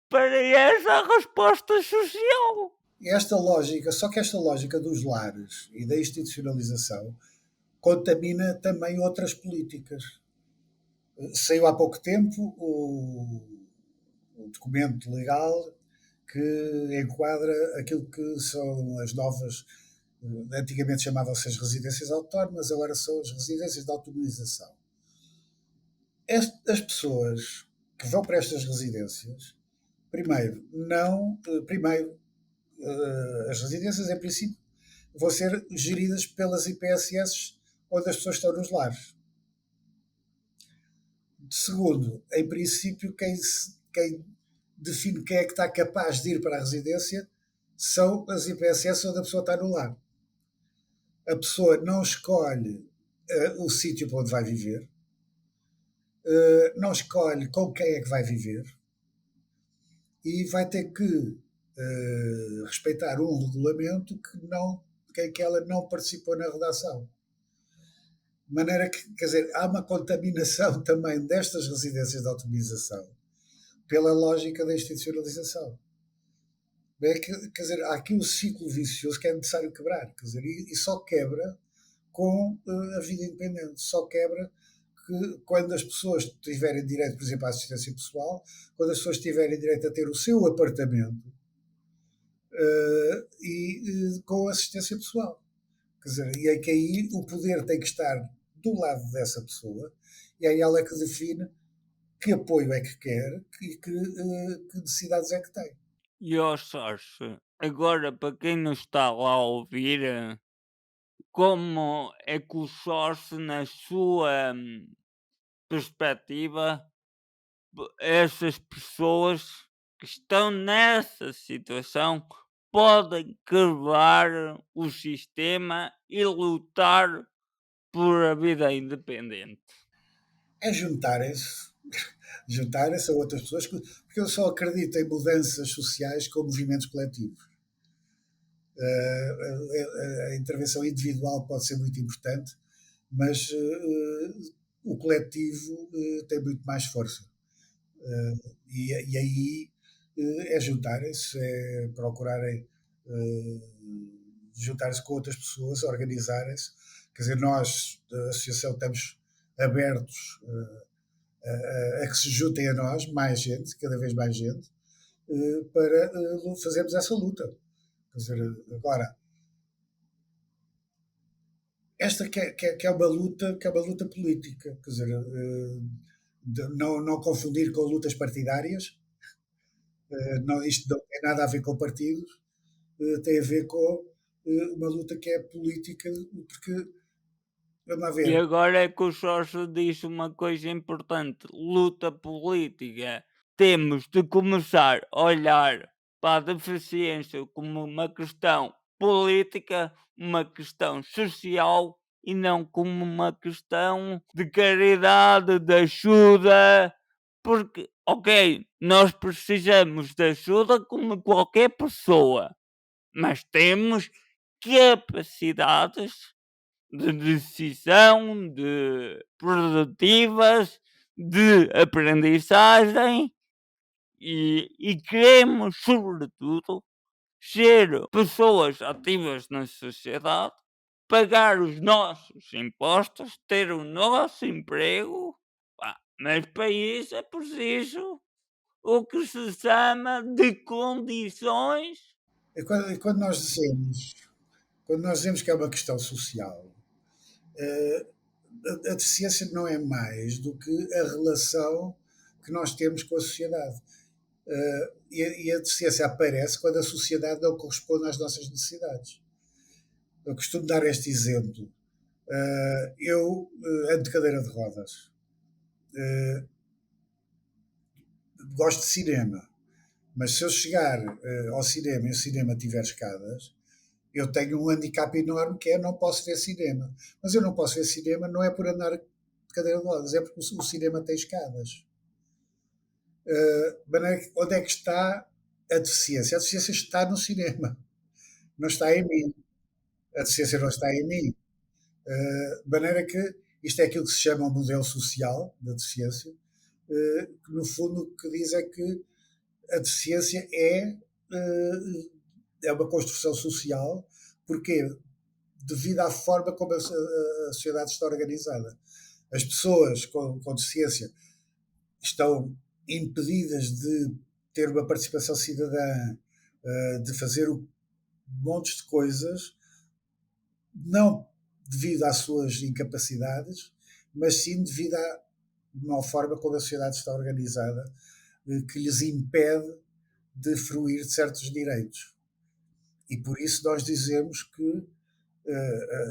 para essa resposta social.
Esta lógica, só que esta lógica dos lares e da institucionalização contamina também outras políticas. Saiu há pouco tempo o documento legal que enquadra aquilo que são as novas, antigamente chamavam-se as residências autónomas, agora são as residências de autonomização. As pessoas que vão para estas residências, primeiro, não, primeiro, as residências, em princípio, vão ser geridas pelas IPSS onde as pessoas estão nos lares. Segundo, em princípio, quem define quem é que está capaz de ir para a residência são as IPSS onde a pessoa está no lar. A pessoa não escolhe o sítio para onde vai viver, não escolhe com quem é que vai viver, e vai ter que respeitar um regulamento que ela não participou na redação. De maneira que, quer dizer, há uma contaminação também destas residências de autonomização pela lógica da institucionalização. Quer dizer, há aqui um ciclo vicioso que é necessário quebrar, quer dizer, e só quebra com a vida independente, só quebra que quando as pessoas tiverem direito, por exemplo, à assistência pessoal, quando as pessoas tiverem direito a ter o seu apartamento com assistência pessoal. Quer dizer, e é que aí o poder tem que estar do lado dessa pessoa, e é ela que define que apoio é que quer e que necessidades é que tem.
E ó Jorge, agora para quem nos está lá a ouvir, como é que o Jorge, na sua perspectiva, essas pessoas que estão nessa situação podem quebrar o sistema e lutar por a vida independente?
É juntarem-se a outras pessoas, porque eu só acredito em mudanças sociais com movimentos coletivos. A intervenção individual pode ser muito importante, mas o coletivo tem muito mais força. E aí é juntarem-se, é procurarem juntar-se com outras pessoas, organizarem-se. Quer dizer, nós da associação estamos abertos a que se juntem a nós mais gente, cada vez mais gente, para fazermos essa luta. Quer dizer, agora, esta que é uma luta política, quer dizer, não confundir com lutas partidárias. Não, isto não tem nada a ver com partidos, tem a ver com uma luta que é política, porque, vamos lá
E
ver,
agora é que o Jorge disse uma coisa importante: luta política. Temos de começar a olhar para a deficiência como uma questão política, uma questão social e não como uma questão de caridade, de ajuda. Porque, ok, nós precisamos de ajuda como qualquer pessoa, mas temos capacidades de decisão, de produtivas, de aprendizagem e queremos, sobretudo, ser pessoas ativas na sociedade, pagar os nossos impostos, ter o nosso emprego, pá, mas para isso é preciso o que se chama de condições.
quando quando nós dizemos que é uma questão social, eh, a deficiência não é mais do que a relação que nós temos com a sociedade. E a deficiência aparece quando a sociedade não corresponde às nossas necessidades. Eu costumo dar este exemplo. Eu ando de cadeira de rodas, gosto de cinema, mas se eu chegar ao cinema e o cinema tiver escadas, eu tenho um handicap enorme que é não posso ver cinema. Mas eu não posso ver cinema não é por andar de cadeira de rodas, é porque o cinema tem escadas. Onde é que está a deficiência? A deficiência está no cinema, não está em mim. A deficiência não está em mim. De maneira que isto é aquilo que se chama o modelo social da deficiência, que no fundo o que diz é que a deficiência é uma construção social, porque devido à forma como a sociedade está organizada. As pessoas com deficiência estão impedidas de ter uma participação cidadã, de fazer montes de coisas, não devido às suas incapacidades, mas sim devido à uma forma como a sociedade está organizada, que lhes impede de fruir de certos direitos. E por isso nós dizemos que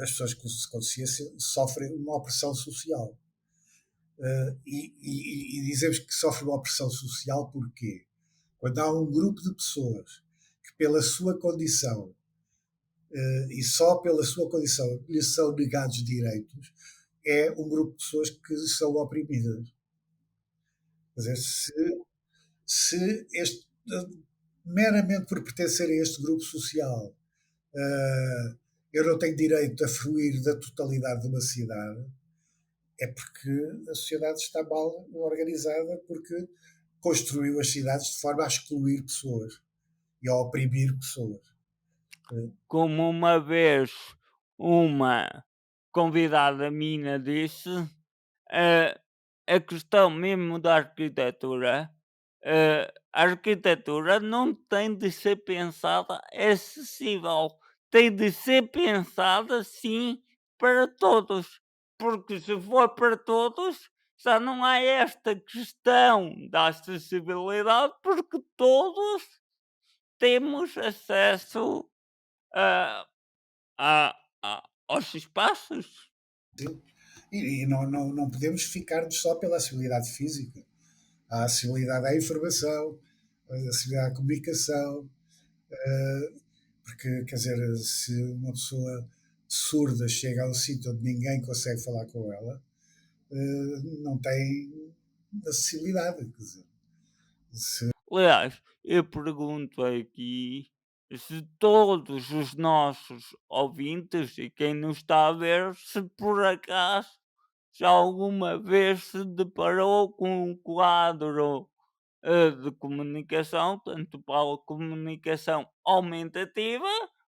as pessoas com deficiência sofrem uma opressão social. E dizemos que sofrem uma opressão social porque quando há um grupo de pessoas que pela sua condição e só pela sua condição lhes são negados direitos, é um grupo de pessoas que são oprimidas. Quer dizer, se meramente por pertencer a este grupo social, eu não tenho direito a fruir da totalidade de uma cidade, é porque a sociedade está mal organizada, porque construiu as cidades de forma a excluir pessoas e a oprimir pessoas.
Como uma vez uma convidada minha disse, eh, a questão mesmo da arquitetura, a arquitetura não tem de ser pensada acessível, tem de ser pensada sim para todos, porque se for para todos, já não há esta questão da acessibilidade, porque todos temos acesso a a aos espaços.
Sim. E não podemos ficar-nos só pela acessibilidade física. Há acessibilidade à informação, a acessibilidade à comunicação, porque, quer dizer, se uma pessoa surda chega a um sítio onde ninguém consegue falar com ela, não tem acessibilidade. Quer dizer, se,
Aliás, eu pergunto aqui se todos os nossos ouvintes e quem nos está a ver, se por acaso já alguma vez se deparou com um quadro de comunicação, tanto para a comunicação aumentativa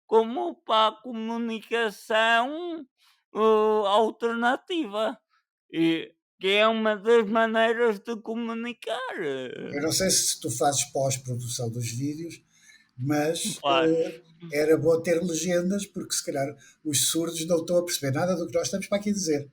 como para a comunicação alternativa. E que é uma das maneiras de comunicar.
eu não sei se tu fazes pós-produção dos vídeos, mas
Faz.
era bom ter legendas, porque se calhar os surdos não estão a perceber nada do que nós estamos para aqui dizer.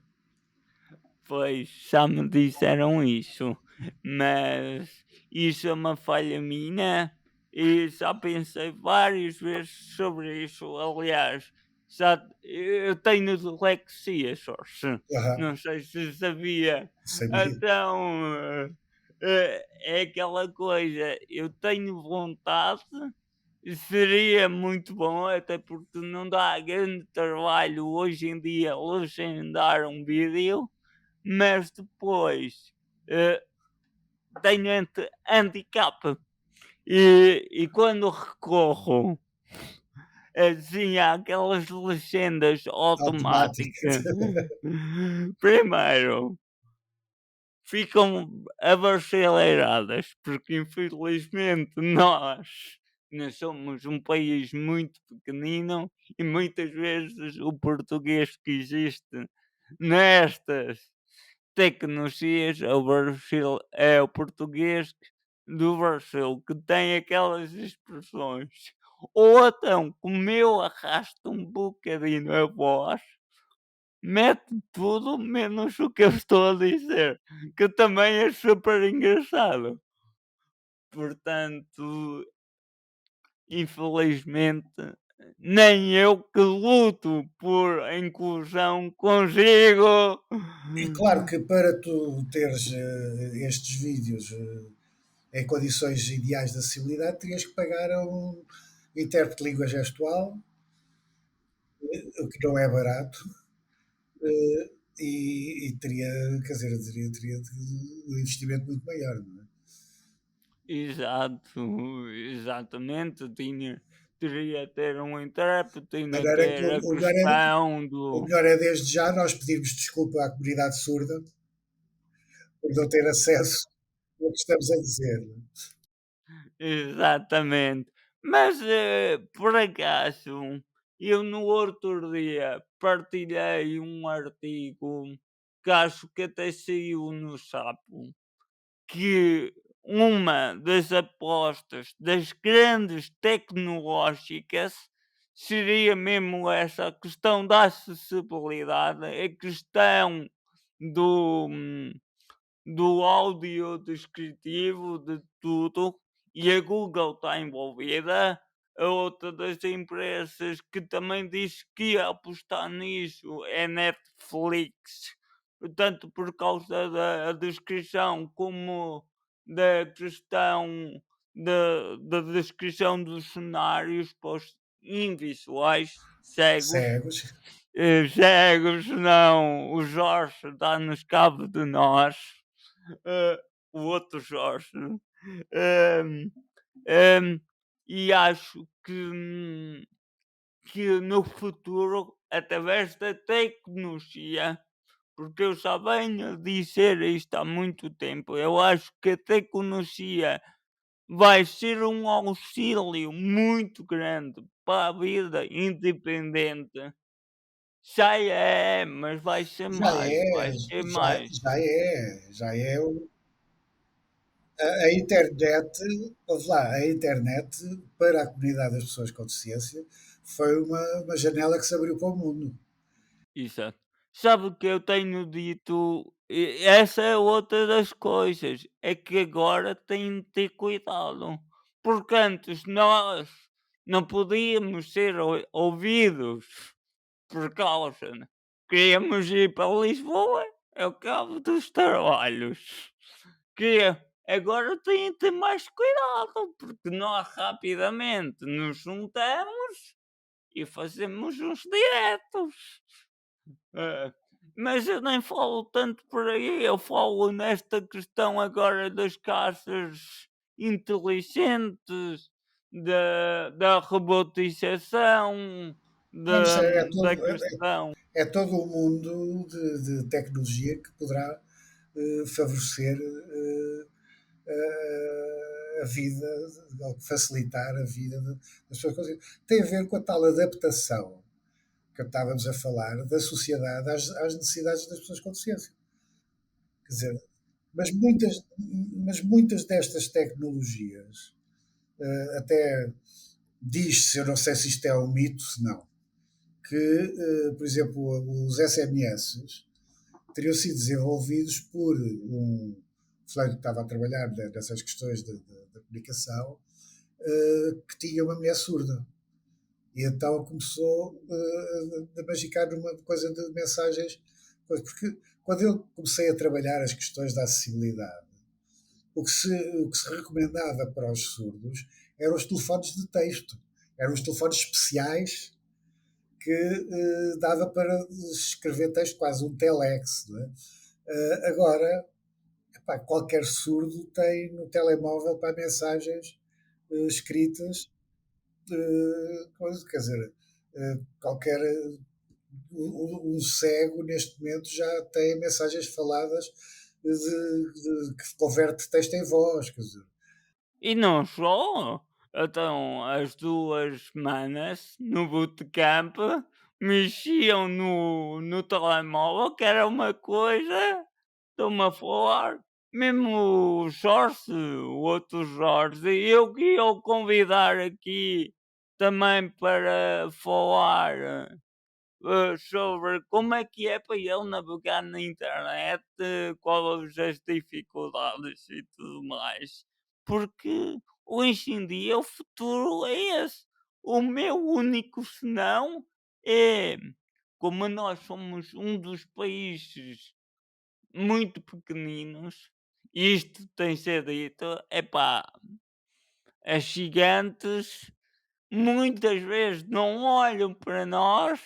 Pois, já me disseram isso, mas isso é uma falha minha e já pensei várias vezes sobre isso. Aliás, já eu tenho dislexia, Jorge.
Aham,
Não sei se sabia.
sabia.
Então, é aquela coisa, eu tenho vontade, seria muito bom, até porque não dá grande trabalho hoje em dia legendar um vídeo, mas depois, eh, tenho handicap e quando recorro, assim, àquelas legendas
Automática.
automáticas, primeiro ficam abrasileiradas, porque infelizmente nós somos um país muito pequenino e muitas vezes o português que existe nestas tecnologias é o Brasil, é o português do Brasil que tem aquelas expressões. Ou então, como eu arrasto um bocadinho a voz, mete tudo menos o que eu estou a dizer, que também é super engraçado. Portanto, infelizmente, nem eu que luto por a inclusão consigo.
E claro que para tu teres estes vídeos em condições ideais de acessibilidade, terias que pagar a um intérprete de língua gestual, o que não é barato, e teria, quer dizer, teria um investimento muito maior, não é?
Exato, exatamente, teria de ter um intérprete,
De
tinha
maneira que
ter a
o melhor, é,
questão
o
do
melhor é desde já nós pedirmos desculpa à comunidade surda por não ter acesso ao que estamos a dizer. Não é?
exatamente. Mas, por acaso, eu no outro dia partilhei um artigo que acho que até saiu no Sapo, que uma das apostas das grandes tecnológicas seria mesmo essa questão da acessibilidade, a questão do, do áudio descritivo, de tudo, e a Google está envolvida. A outra das empresas que também diz que ia apostar nisso é Netflix, tanto por causa da descrição como da questão da descrição dos cenários para os invisuais, cegos.
Cegos.
Cegos não, o Jorge dá-nos cabo de nós, o outro Jorge. Hum, Hum, e acho que no futuro, através da tecnologia, porque eu já venho a dizer isto há muito tempo, eu acho que a tecnologia vai ser um auxílio muito grande para a vida independente. Já é, mas
Já
vai
é,
ser mais.
já é a internet, ouve lá, a internet para a comunidade das pessoas com deficiência foi uma janela que se abriu para o mundo.
Exato. Sabe o que eu tenho dito? Essa é outra das coisas, é que agora tem de ter cuidado, porque antes nós não podíamos ser ouvidos por causa, né? Queríamos ir para Lisboa, é o cabo dos trabalhos. Que agora tem de ter mais cuidado, porque nós rapidamente nos juntamos e fazemos uns diretos. É, mas eu nem falo tanto por aí, eu falo nesta questão agora das caixas inteligentes, da robotização,
Não, isso
da, da questão.
é todo o mundo de tecnologia que poderá favorecer a vida, ou facilitar a vida das pessoas. Tem a ver com a tal adaptação que estávamos a falar da sociedade às necessidades das pessoas com deficiência. Quer dizer, mas muitas destas tecnologias, até diz-se, eu não sei se isto é um mito, se não, que, por exemplo, os SMS teriam sido desenvolvidos por um fulano que estava a trabalhar nessas questões da comunicação, que tinha uma mulher surda. E então começou a magicar numa coisa de mensagens. Porque quando eu comecei a trabalhar as questões da acessibilidade, o que se recomendava para os surdos eram os telefones de texto. Eram os telefones especiais que dava para escrever texto, quase um telex. Não é? Agora, epá, qualquer surdo tem no telemóvel para mensagens escritas, quer dizer, qualquer um cego neste momento já tem mensagens faladas que converte texto em voz, quer dizer.
E não só, então as 2 manas no bootcamp mexiam no telemóvel, que era uma coisa, estou-me a falar, mesmo o Jorge, o outro Jorge, eu que ia o convidar aqui também para falar sobre como é que é para ele navegar na internet, quais as dificuldades e tudo mais. Porque hoje em dia o futuro é esse. O meu único senão é como nós somos um dos países muito pequeninos, isto tem de ser dito, epá, as gigantes muitas vezes não olham para nós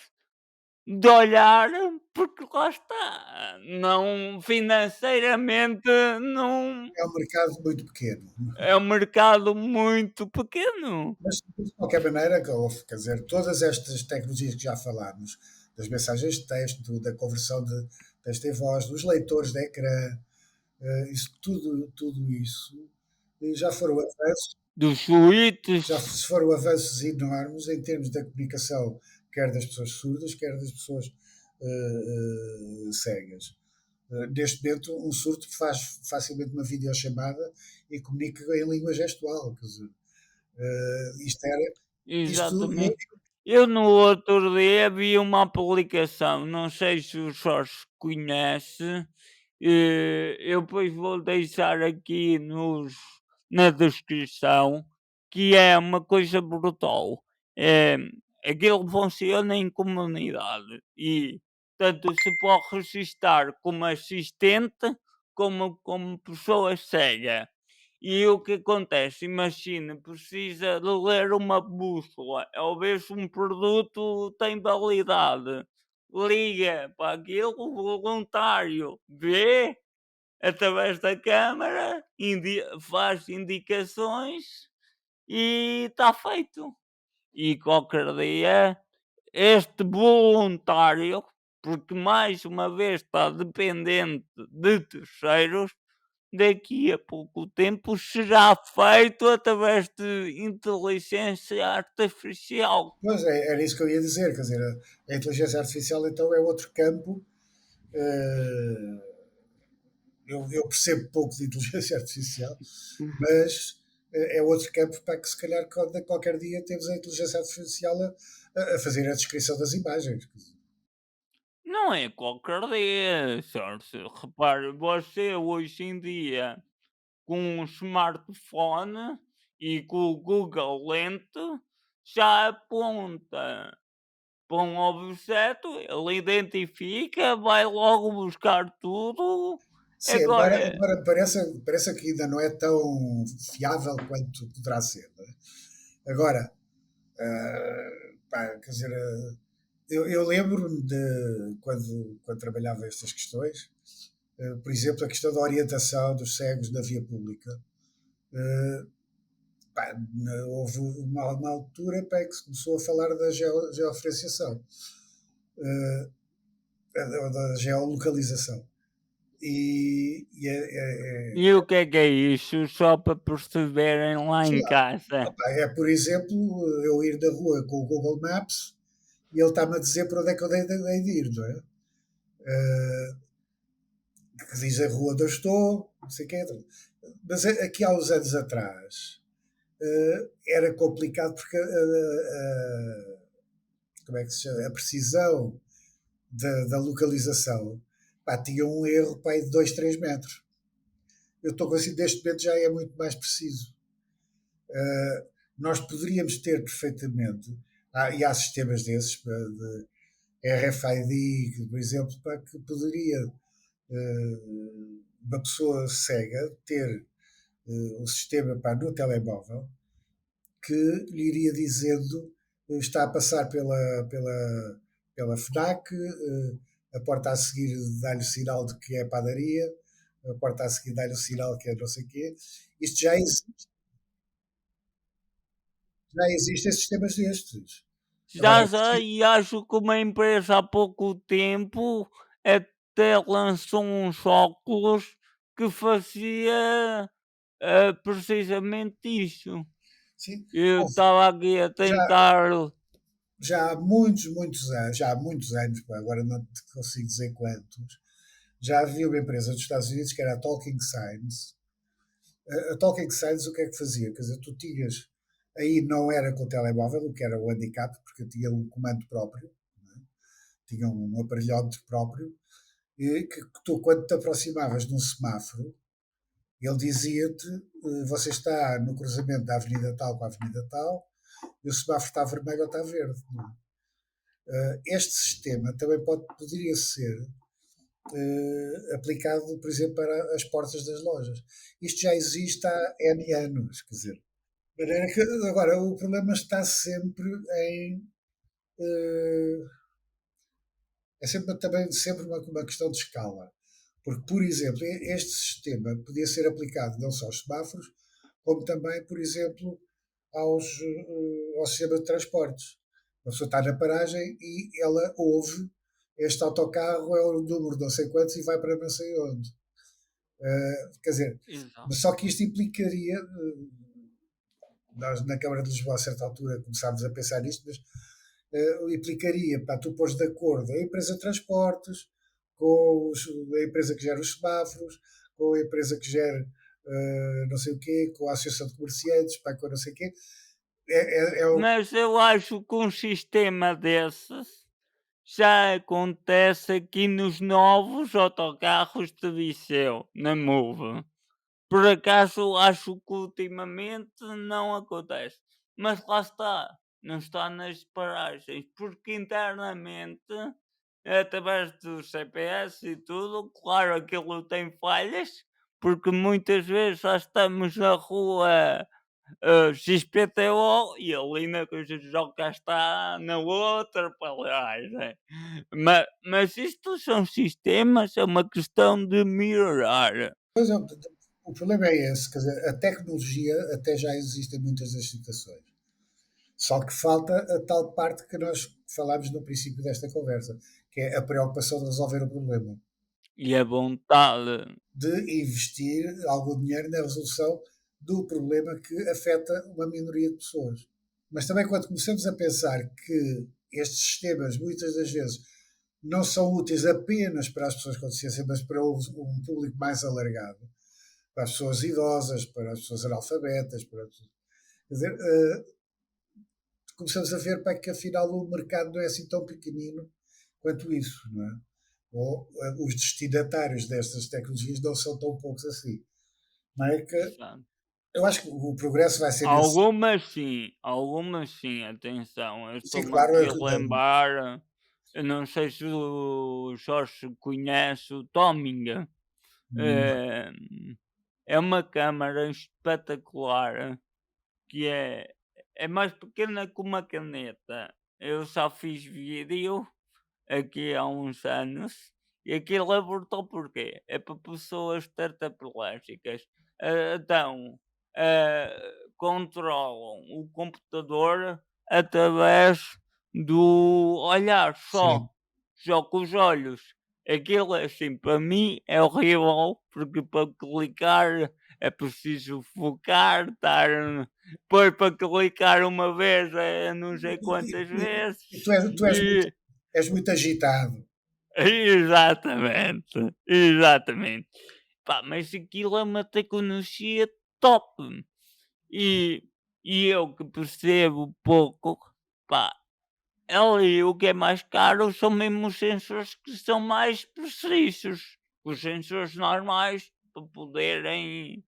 de olhar, porque lá está, não financeiramente não
É um mercado muito pequeno.
é um mercado muito pequeno.
Mas, de qualquer maneira, quer dizer, todas estas tecnologias que já falámos, das mensagens de texto, da conversão de texto em voz, dos leitores de ecrã, tudo isso já foram avanços,
Dos suítes,
já foram avanços enormes em termos da comunicação, quer das pessoas surdas, quer das pessoas cegas. Neste momento, um surdo faz facilmente uma videochamada e comunica em língua gestual. Quer dizer, isto era. Isto, eu,
exatamente. Eu no outro dia vi uma aplicação, não sei se o Jorge conhece, eu depois vou deixar aqui na descrição, que é uma coisa brutal. É, aquilo funciona em comunidade e tanto se pode registar como assistente como pessoa cega. E o que acontece? Imagina, precisa de ler uma bússola, ao ver se um produto tem validade. Liga para aquele voluntário, vê através da câmara, faz indicações e está feito. E qualquer dia este voluntário, porque mais uma vez está dependente de terceiros, daqui a pouco tempo será feito através de inteligência artificial.
Pois é, era isso que eu ia dizer, quer dizer, a inteligência artificial então é outro campo. eh, eu percebo pouco de inteligência artificial, mas é outro campo para que se calhar qualquer dia temos a inteligência artificial a fazer a descrição das imagens.
Não é qualquer dia, Jorge. Repare, você hoje em dia, com um smartphone e com o Google Lente, já aponta para um objeto, ele identifica, vai logo buscar tudo.
Sim,
Agora,
embora pareça que ainda não é tão fiável quanto poderá ser. Não é? Agora, pá, quer dizer, eu lembro-me de quando trabalhava estas questões, por exemplo, a questão da orientação dos cegos na via pública. Eh, Pá, houve uma altura pá, que se começou a falar da georreferenciação, eh, da geolocalização.
e o que é isso? Só para perceberem lá
Sei
em
lá,
casa.
opá, por exemplo, eu ir na rua com o Google Maps e ele está-me a dizer para onde é que eu dei de ir, não é? Eh, que diz a rua onde eu estou, não sei o quê. Mas aqui há uns anos atrás era complicado porque como é que se chama? A precisão da localização pá, tinha um erro pá, de 2 3 metros. Eu estou convencido que neste momento já é muito mais preciso. Nós poderíamos ter perfeitamente, e há sistemas desses de RFID, por exemplo, para que poderia uma pessoa cega ter um sistema para, no telemóvel que lhe iria dizendo está a passar pela FNAC, a porta a seguir dá-lhe o sinal de que é a padaria, a porta a seguir dá-lhe o sinal que é não sei o quê. Isto já existem sistemas destes. Agora,
Já sei, e acho que uma empresa há pouco tempo até lançou uns óculos que fazia precisamente isso.
sim,
Eu
houve,
estava aqui a
já,
tentar.
já há muitos anos, já há muitos anos, pá, agora não te consigo dizer quantos, já havia uma empresa dos Estados Unidos que era a Talking Signs. A Talking Signs o que é que fazia? Quer dizer, tu tinhas, aí não era com o telemóvel, o que era o handicap, porque tinha um comando próprio, não é? Tinha um aparelhómetro próprio, e que tu, quando te aproximavas de um semáforo, ele dizia-te, você está no cruzamento da avenida tal com a avenida tal, e o semáforo está vermelho ou está verde. Não é? Este sistema também poderia ser aplicado, por exemplo, para as portas das lojas. Isto já existe há N anos, quer dizer. De maneira que, agora, o problema está sempre em. eh, é sempre também sempre uma questão de escala. Porque, por exemplo, este sistema podia ser aplicado não só aos semáforos, como também, por exemplo, ao sistema de transportes. A pessoa está na paragem e ela ouve este autocarro é o número de não sei quantos e vai para não sei onde. Quer dizer,
Exato.
mas só que isto implicaria, nós na Câmara de Lisboa a certa altura começámos a pensar nisto, mas implicaria para tu pôres de acordo a empresa de transportes a empresa que gera os semáforos, com a empresa que gera não sei o quê, com a associação de comerciantes, pá, com não sei o quê.
Mas eu acho que um sistema desses já acontece aqui nos novos autocarros de Viseu, na MOVE. Por acaso acho que ultimamente não acontece. Mas lá está, não está nas paragens, porque internamente, através do CPS e tudo, claro, aquilo tem falhas, porque muitas vezes já estamos na rua XPTO e ali na coisa já cá está na outra paragem. Mas isto são sistemas, é uma questão de melhorar.
Pois é, o problema é esse, quer dizer, a tecnologia até já existe em muitas das situações. Só que falta a tal parte que nós falámos no princípio desta conversa, que é a preocupação de resolver o problema,
E a vontade,
de investir algum dinheiro na resolução do problema que afeta uma minoria de pessoas. Mas também quando começamos a pensar que estes sistemas, muitas das vezes, não são úteis apenas para as pessoas com deficiência, mas para um público mais alargado, para as pessoas idosas, para as pessoas analfabetas, para quer dizer, começamos a ver para que afinal o mercado não é assim tão pequenino quanto isso, não é? Ou os destinatários destas tecnologias não são tão poucos assim. Não é que
sabe?
eu acho que o progresso vai ser nesse.
Algumas sim, atenção. Eu
Sim,
estou-me
claro,
aqui a lembrar, eu não sei se o Jorge conhece o Tominga. Eh, é uma câmara espetacular que é mais pequena que uma caneta. Eu só fiz vídeo aqui há uns anos e aquilo abortou porquê? É para pessoas tetraplégicas. Então, controlam o computador através do olhar só,
sim.
só com os olhos. Aquilo é assim, para mim é horrível, porque para clicar é preciso focar, estar. Depois para clicar uma vez é não sei quantas vezes.
E tu és muito agitado.
Exatamente, exatamente. Pá, mas aquilo é uma tecnologia top. E, e eu que percebo pouco, pá, ali o que é mais caro são mesmo os sensores que são mais precisos. Os sensores normais para poderem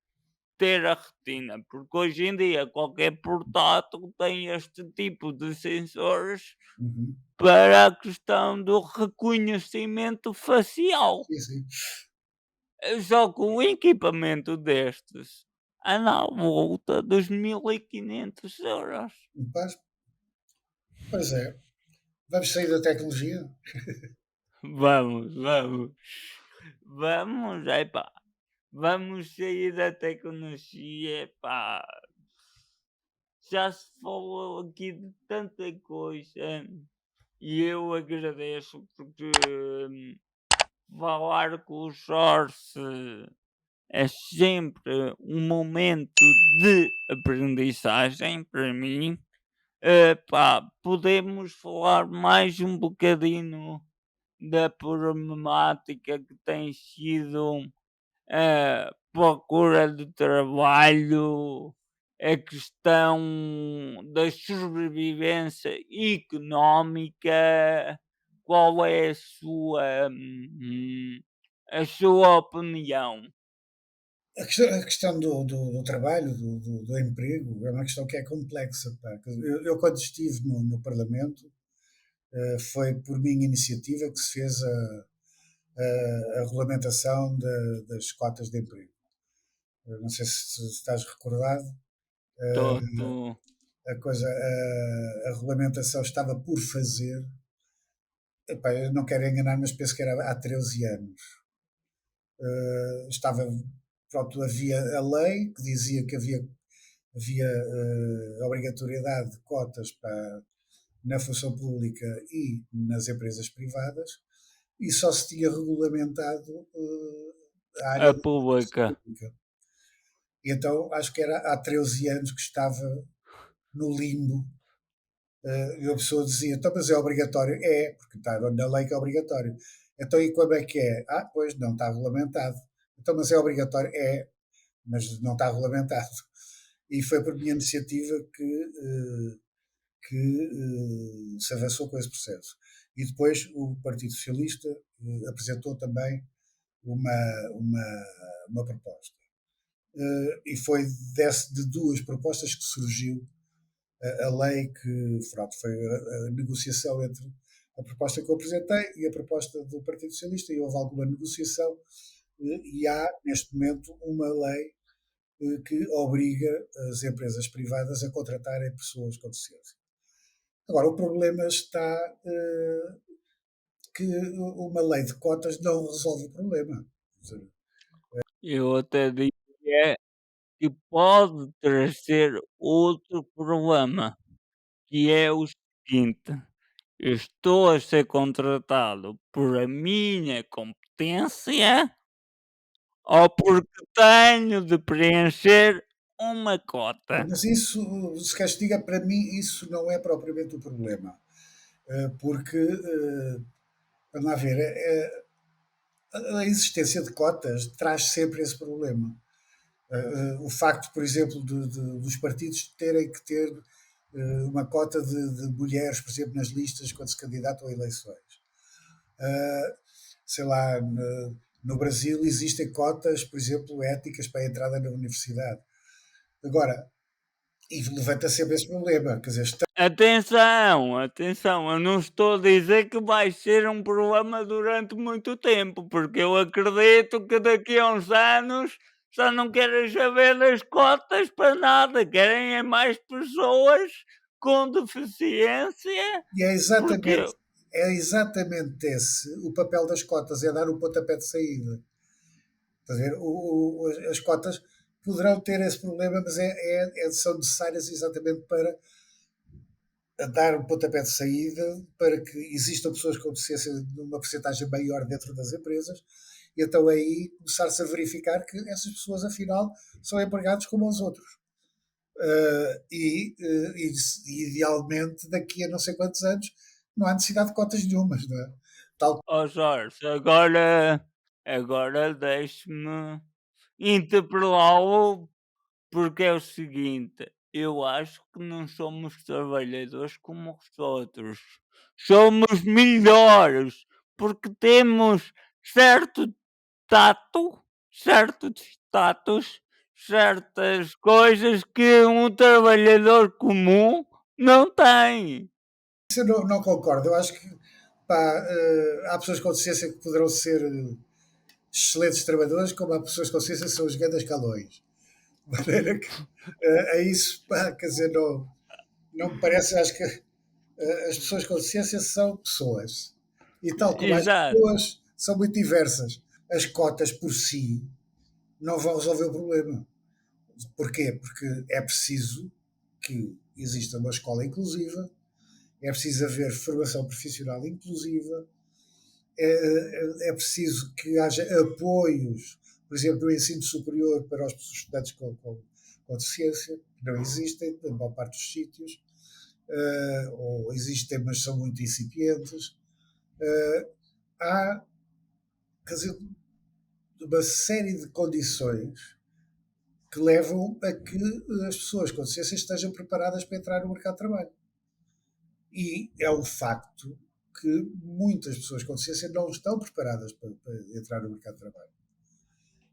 ter a retina, porque hoje em dia qualquer portátil tem este tipo de sensores
Uhum.
para a questão do reconhecimento facial.
Sim, sim.
Só que um equipamento destes anda à volta dos 1500 euros.
Pois, pois é. Vamos sair da tecnologia?
Vamos, vamos, vamos, epá, vamos sair da tecnologia, epá. Já se falou aqui de tanta coisa e eu agradeço porque falar com o Jorge é sempre um momento de aprendizagem para mim. Pá, podemos falar mais um bocadinho da problemática que tem sido a procura de trabalho, a questão da sobrevivência económica. Qual é a sua opinião?
A questão do trabalho, do emprego, é uma questão que é complexa. Pá. Eu, quando estive no Parlamento, foi por minha iniciativa que se fez a regulamentação das cotas de emprego. Eu não sei se estás recordado,
Tô,
eh,
tô.
a regulamentação estava por fazer. Epá, eu não quero enganar, mas penso que era há 13 anos. Estava, pronto, havia a lei que dizia que havia obrigatoriedade de cotas na função pública e nas empresas privadas, e só se tinha regulamentado a área
A
da função
pública.
pública. E então acho que era há 13 anos que estava no limbo. E a pessoa dizia, então, mas é obrigatório? É, porque está na lei que é obrigatório. Então, e quando é que é? Ah, pois, não está regulamentado. Então, mas é obrigatório? É, mas não está regulamentado. E foi por minha iniciativa que se avançou com esse processo. E depois o Partido Socialista apresentou também uma, uma proposta. E foi de duas propostas que surgiu a lei que, pronto, foi a negociação entre a proposta que eu apresentei e a proposta do Partido Socialista, e houve alguma negociação, e há, neste momento, uma lei que obriga as empresas privadas a contratarem pessoas com deficiência. Agora, o problema está que uma lei de cotas não resolve o problema.
Eu até digo. que é que pode trazer outro problema, que é o seguinte: eu estou a ser contratado por a minha competência ou porque tenho de preencher uma cota?
Mas isso, se queres que diga, para mim, isso não é propriamente o problema. Porque, vamos lá ver, a existência de cotas traz sempre esse problema. O facto, por exemplo, dos partidos terem que ter uma cota de mulheres, por exemplo, nas listas quando se candidatam a eleições. Uh, Sei lá, no Brasil existem cotas, por exemplo, éticas para a entrada na universidade. Agora, e levanta sempre esse problema, quer dizer,
Atenção, atenção, eu não estou a dizer que vai ser um problema durante muito tempo, porque eu acredito que daqui a uns anos já não querem saber das cotas para nada, querem é mais pessoas com deficiência,
e
porque
é exatamente esse o papel das cotas, é dar o pontapé de saída. Estás a ver? As cotas poderão ter esse problema, mas são necessárias exatamente para dar um pontapé de saída, para que existam pessoas com deficiência numa porcentagem maior dentro das empresas, e então aí começar-se a verificar que essas pessoas, afinal, são empregados como os outros. E idealmente, daqui a não sei quantos anos, não há necessidade de cotas nenhumas, não é? Tal.
ó Jorge, agora deixe-me interpelá-lo. Porque é o seguinte, eu acho que não somos trabalhadores como os outros. Somos melhores, porque temos certo tato, certo status, certas coisas que um trabalhador comum não tem.
Isso eu não concordo. Eu acho que pá, há pessoas com deficiência que poderão ser excelentes trabalhadores, como há pessoas com deficiência que são os grandes calões. De maneira que é isso, pá, quer dizer, não me parece, acho que as pessoas com deficiência são pessoas. E tal como as
Exato.
pessoas são muito diversas, as cotas por si não vão resolver o problema. Porquê? Porque é preciso que exista uma escola inclusiva, é preciso haver formação profissional inclusiva, é preciso que haja apoios, por exemplo, no ensino superior para os estudantes com deficiência, que não existem na maior parte dos sítios, ou existem, mas são muito incipientes. Há, quer dizer, uma série de condições que levam a que as pessoas com deficiência estejam preparadas para entrar no mercado de trabalho. E é um facto que muitas pessoas com deficiência não estão preparadas para entrar no mercado de trabalho.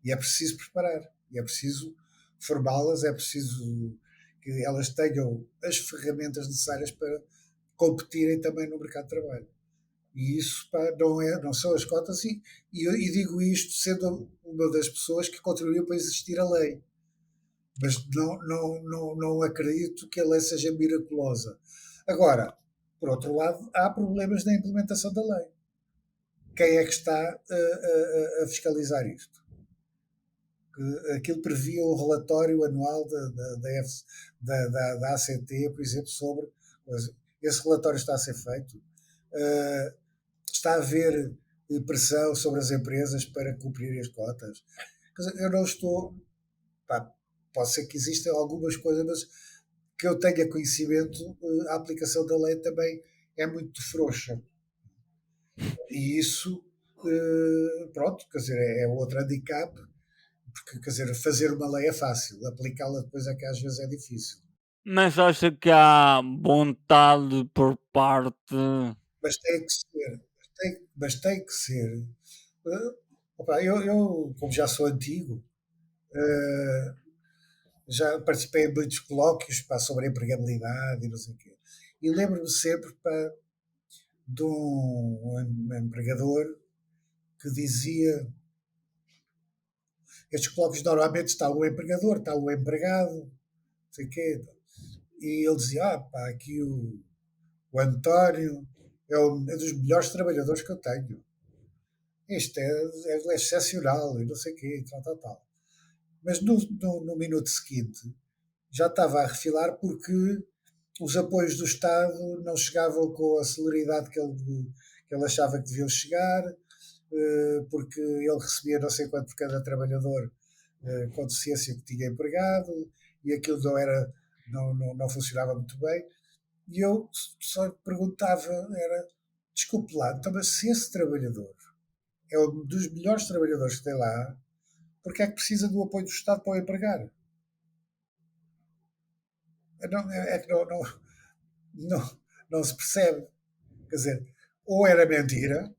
E é preciso preparar, e é preciso formá-las, é preciso que elas tenham as ferramentas necessárias para competirem também no mercado de trabalho. E isso, pá, não são as cotas, e digo isto sendo uma das pessoas que contribuiu para existir a lei. Mas não acredito que a lei seja miraculosa. Agora, por outro lado, há problemas na implementação da lei. Quem é que está a fiscalizar isto? Aquilo previa um relatório anual da ACT, por exemplo, sobre. Esse relatório está a ser feito. Está a haver pressão sobre as empresas para cumprir as cotas. Eu não estou. Pá, pode ser que existam algumas coisas, mas que eu tenha conhecimento, a aplicação da lei também é muito frouxa. E isso, pronto, quer dizer, é outro handicap, porque, quer dizer, fazer uma lei é fácil, aplicá-la depois é que às vezes é difícil.
Mas acha que há vontade por parte.
Mas tem que ser, mas tem que ser. Opa, eu, como já sou antigo, uh, já participei em muitos colóquios pá, sobre a empregabilidade e não sei o quê. E lembro-me sempre pá, de um empregador que dizia: estes colóquios normalmente está o empregador, está o empregado, não sei o quê. E ele dizia: pá, aqui o António um dos melhores trabalhadores que eu tenho. Isto é excepcional e não sei o quê, tal, tal, tal. mas no minuto seguinte já estava a refilar porque os apoios do Estado não chegavam com a celeridade que ele achava que deviam chegar, porque ele recebia não sei quanto por cada trabalhador com deficiência que tinha empregado e aquilo não funcionava muito bem. E eu só perguntava, era, desculpe lá, então, mas se esse trabalhador é um dos melhores trabalhadores que tem lá, porque é que precisa do apoio do Estado para o empregar? É que não, não se percebe. Quer dizer, ou era mentira,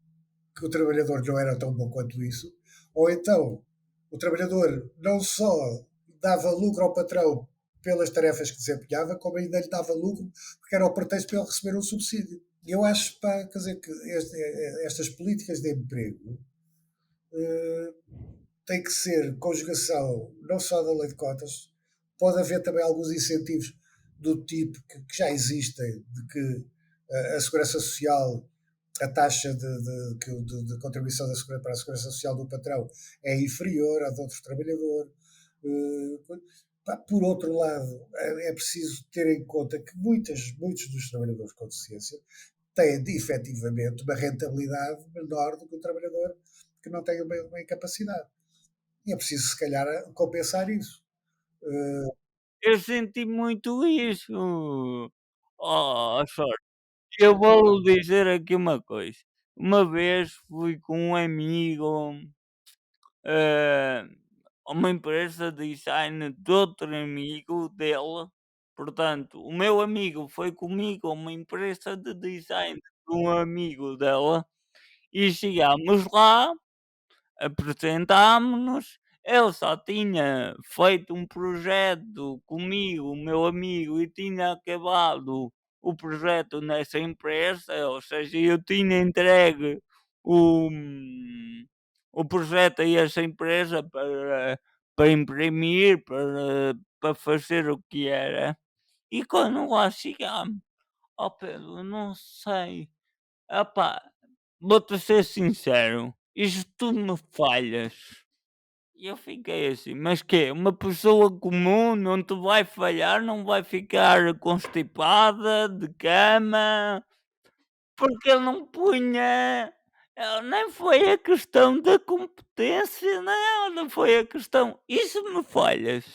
que o trabalhador não era tão bom quanto isso, ou então o trabalhador não só dava lucro ao patrão pelas tarefas que desempenhava, como ainda lhe dava lucro porque era o pretexto para ele receber um subsídio. E eu acho, pá, quer dizer, que estas políticas de emprego eh, têm que ser conjugação não só da lei de cotas, pode haver também alguns incentivos do tipo que já existem, de que a Segurança Social, a taxa de contribuição para a Segurança Social do patrão é inferior à de outro trabalhador. Por outro lado, é preciso ter em conta que muitos dos trabalhadores com deficiência têm efetivamente uma rentabilidade menor do que o trabalhador que não tem uma incapacidade. E é preciso, se calhar, compensar isso. Uh,
Eu senti muito isso. Sorte. Eu vou dizer aqui uma coisa. Uma vez fui com um amigo, eh, a uma empresa de design de outro amigo dele. Portanto, o meu amigo foi comigo a uma empresa de design de um amigo dela e chegámos lá. Apresentámo-nos, ele só tinha feito um projeto comigo, o meu amigo, e tinha acabado o projeto nessa empresa, ou seja, eu tinha entregue o, o projeto a essa empresa para imprimir, para fazer o que era. E quando lá chegámos, ó Pedro, não sei, opá, vou-te ser sincero, isto tudo me falhas. E eu fiquei assim, mas quê? Uma pessoa comum não te vai falhar, não vai ficar constipada, de cama, porque ele não punha. Nem foi a questão da competência, nada, foi a questão. Isso me falhas.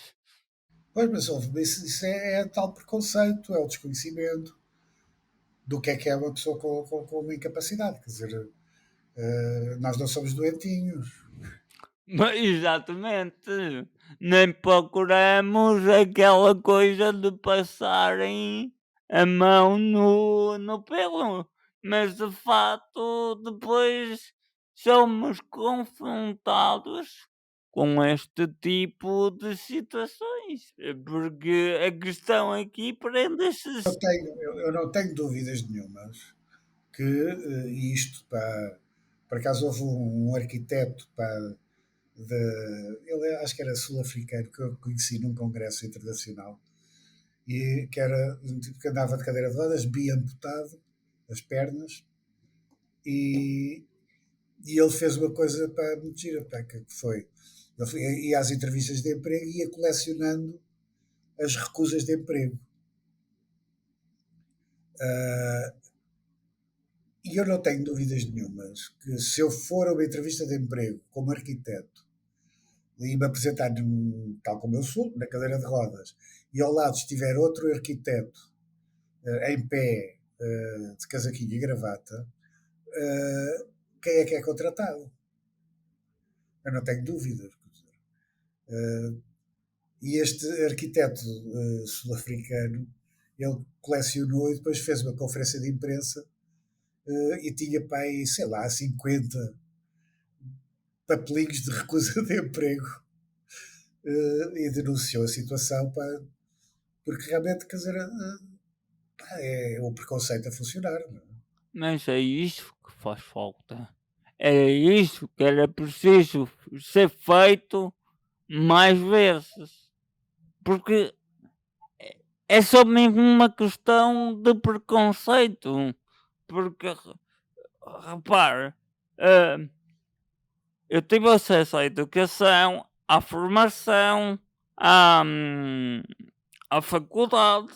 Pois, mas isso é tal preconceito, é o desconhecimento do que é uma pessoa com uma incapacidade. Quer dizer, nós não somos doentinhos.
Exatamente. Nem procuramos aquela coisa de passarem a mão no pelo, mas de facto depois somos confrontados com este tipo de situações, porque a questão aqui prende-se.
Eu não tenho dúvidas nenhumas que isto, pá, por acaso houve um arquiteto, pá, ele acho que era sul-africano, que eu conheci num congresso internacional, e que era um tipo que andava de cadeira de rodas, biamputado, as pernas, e, e ele fez uma coisa para muito gira, pá, que foi, ia às entrevistas de emprego e ia colecionando as recusas de emprego. Ah, e eu não tenho dúvidas nenhumas que se eu for a uma entrevista de emprego como arquiteto e me apresentar, tal como eu sou, na cadeira de rodas, e ao lado estiver outro arquiteto em pé, de casaquinho e gravata, quem é contratado? Eu não tenho dúvidas. E este arquiteto sul-africano, ele colecionou e depois fez uma conferência de imprensa e tinha para aí, sei lá, 50 papelinhos de recusa de emprego e denunciou a situação porque realmente, quer dizer, é o preconceito a funcionar. Não é?
Mas é isso que faz falta. Era isso que era preciso ser feito mais vezes. Porque é só mesmo uma questão de preconceito. Porque, repare, ah, eu tive acesso à educação, à formação, à, à faculdade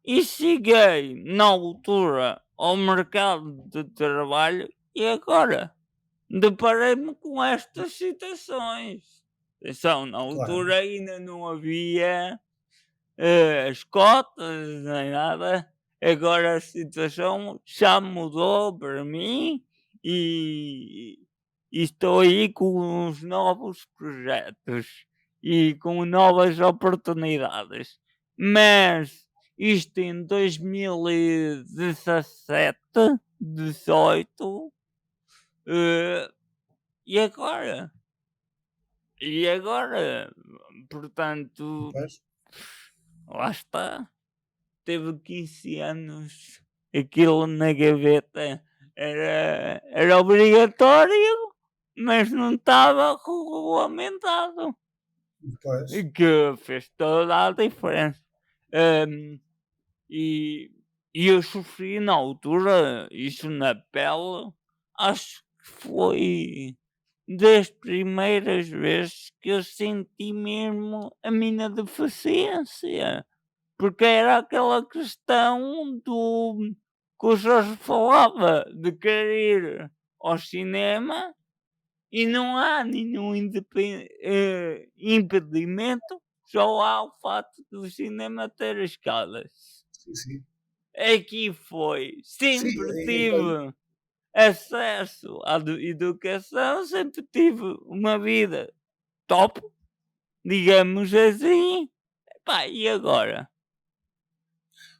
e cheguei na altura ao mercado de trabalho e agora deparei-me com estas situações. Atenção, na
Claro,
altura ainda não havia as cotas nem nada. Agora a situação já mudou para mim e, e estou aí com uns novos projetos e com novas oportunidades. Mas isto em 2017, 18, eh, e agora? E agora? Portanto,
pois,
lá está. Teve 15 anos, aquilo na gaveta era obrigatório, mas não estava regulamentado, e
pois,
que fez toda a diferença. Hum, e e eu sofri na altura isso na pele, acho que foi das primeiras vezes que eu senti mesmo a minha deficiência. Porque era aquela questão do que o Jorge falava, de querer ir ao cinema e não há nenhum impedimento, só há o facto do cinema ter escadas.
sim, sim.
Aqui foi,
Sim,
sempre tive acesso à educação, sempre tive uma vida top, digamos assim. Epá, e agora?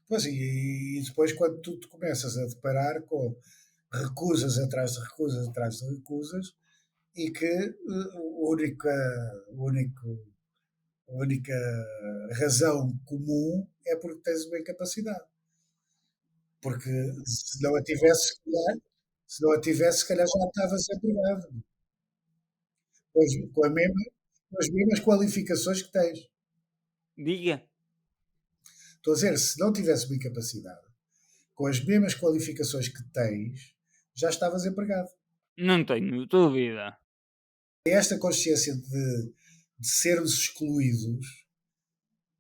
pois, e depois quando tu te começas a deparar com recusas atrás de recusas atrás de recusas e que o único, a única razão comum é porque tens uma incapacidade. Porque se não a tivesse, se não a tivesse, se calhar já estavas empregado. Pois, com as mesmas qualificações que tens.
Diga.
Estou a dizer, se não tivesse uma incapacidade, com as mesmas qualificações que tens, já estavas empregado.
Não tenho dúvida.
É esta consciência de sermos excluídos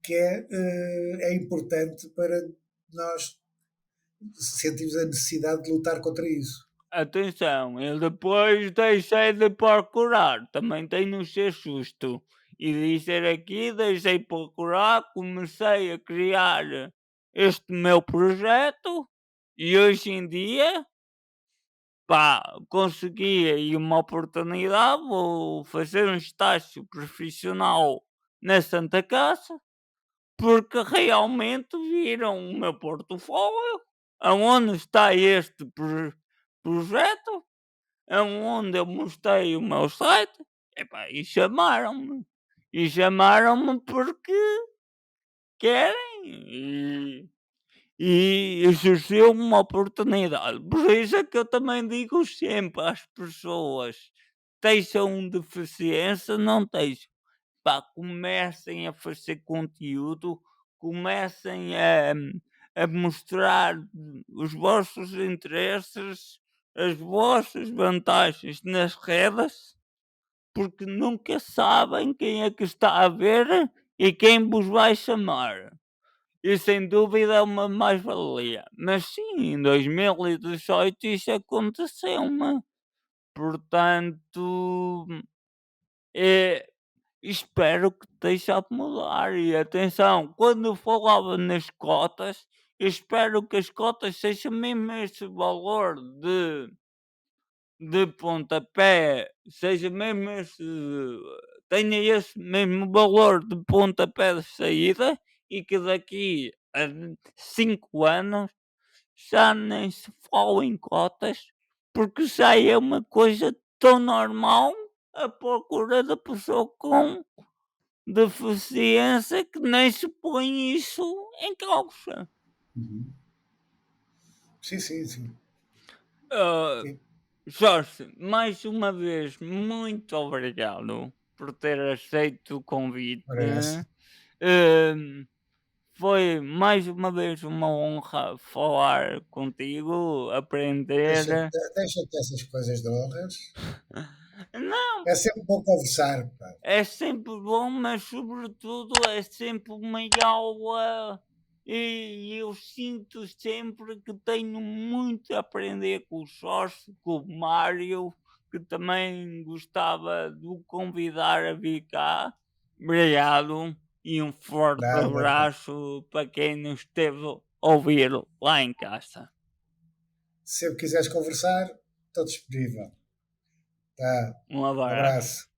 que é importante para nós sentirmos a necessidade de lutar contra isso.
Atenção, eu depois deixei de procurar, também tenho o ser justo. E dizer aqui, deixei de procurar, comecei a criar este meu projeto e hoje em dia, pá, consegui aí uma oportunidade, vou fazer um estágio profissional na Santa Casa, porque realmente viram o meu portfólio, aonde está este projeto, aonde eu mostrei o meu site, epá, e chamaram-me. E chamaram-me porque querem e surgiu uma oportunidade. Por isso é que eu também digo sempre às pessoas: tenham deficiência, não tenham. Pá, comecem a fazer conteúdo, comecem a mostrar os vossos interesses, as vossas vantagens nas redes, porque nunca sabem quem é que está a ver e quem vos vai chamar. E sem dúvida é uma mais-valia. Mas sim, em 2018 isso aconteceu-me. Portanto, é, espero que esteja a mudar. E atenção, quando eu falava nas cotas, eu espero que as cotas sejam mesmo esse valor de pontapé, seja mesmo esse, tenha esse mesmo valor de pontapé de saída e que daqui a 5 anos já nem se fala em cotas, porque já é uma coisa tão normal a procura da pessoa com deficiência que nem se põe isso em causa.
Uhum. Sim, sim, sim.
Ah,
Sim,
Jorge, mais uma vez, muito obrigado por ter aceito o convite.
ora é essa.
Hum, Foi mais uma vez uma honra falar contigo, aprender.
Deixa-te essas coisas de honras.
Não,
É sempre bom conversar, pá.
é sempre bom, mas sobretudo é sempre uma aula e eu sinto sempre que tenho muito a aprender com o Jorge, com o Mário, que também gostava de o convidar a vir cá. Obrigado e um forte
Nada, pá.
abraço para quem nos esteve a ouvir lá em casa.
Se quiseres conversar, estou disponível. Tá.
Um
Um
abraço.
abraço.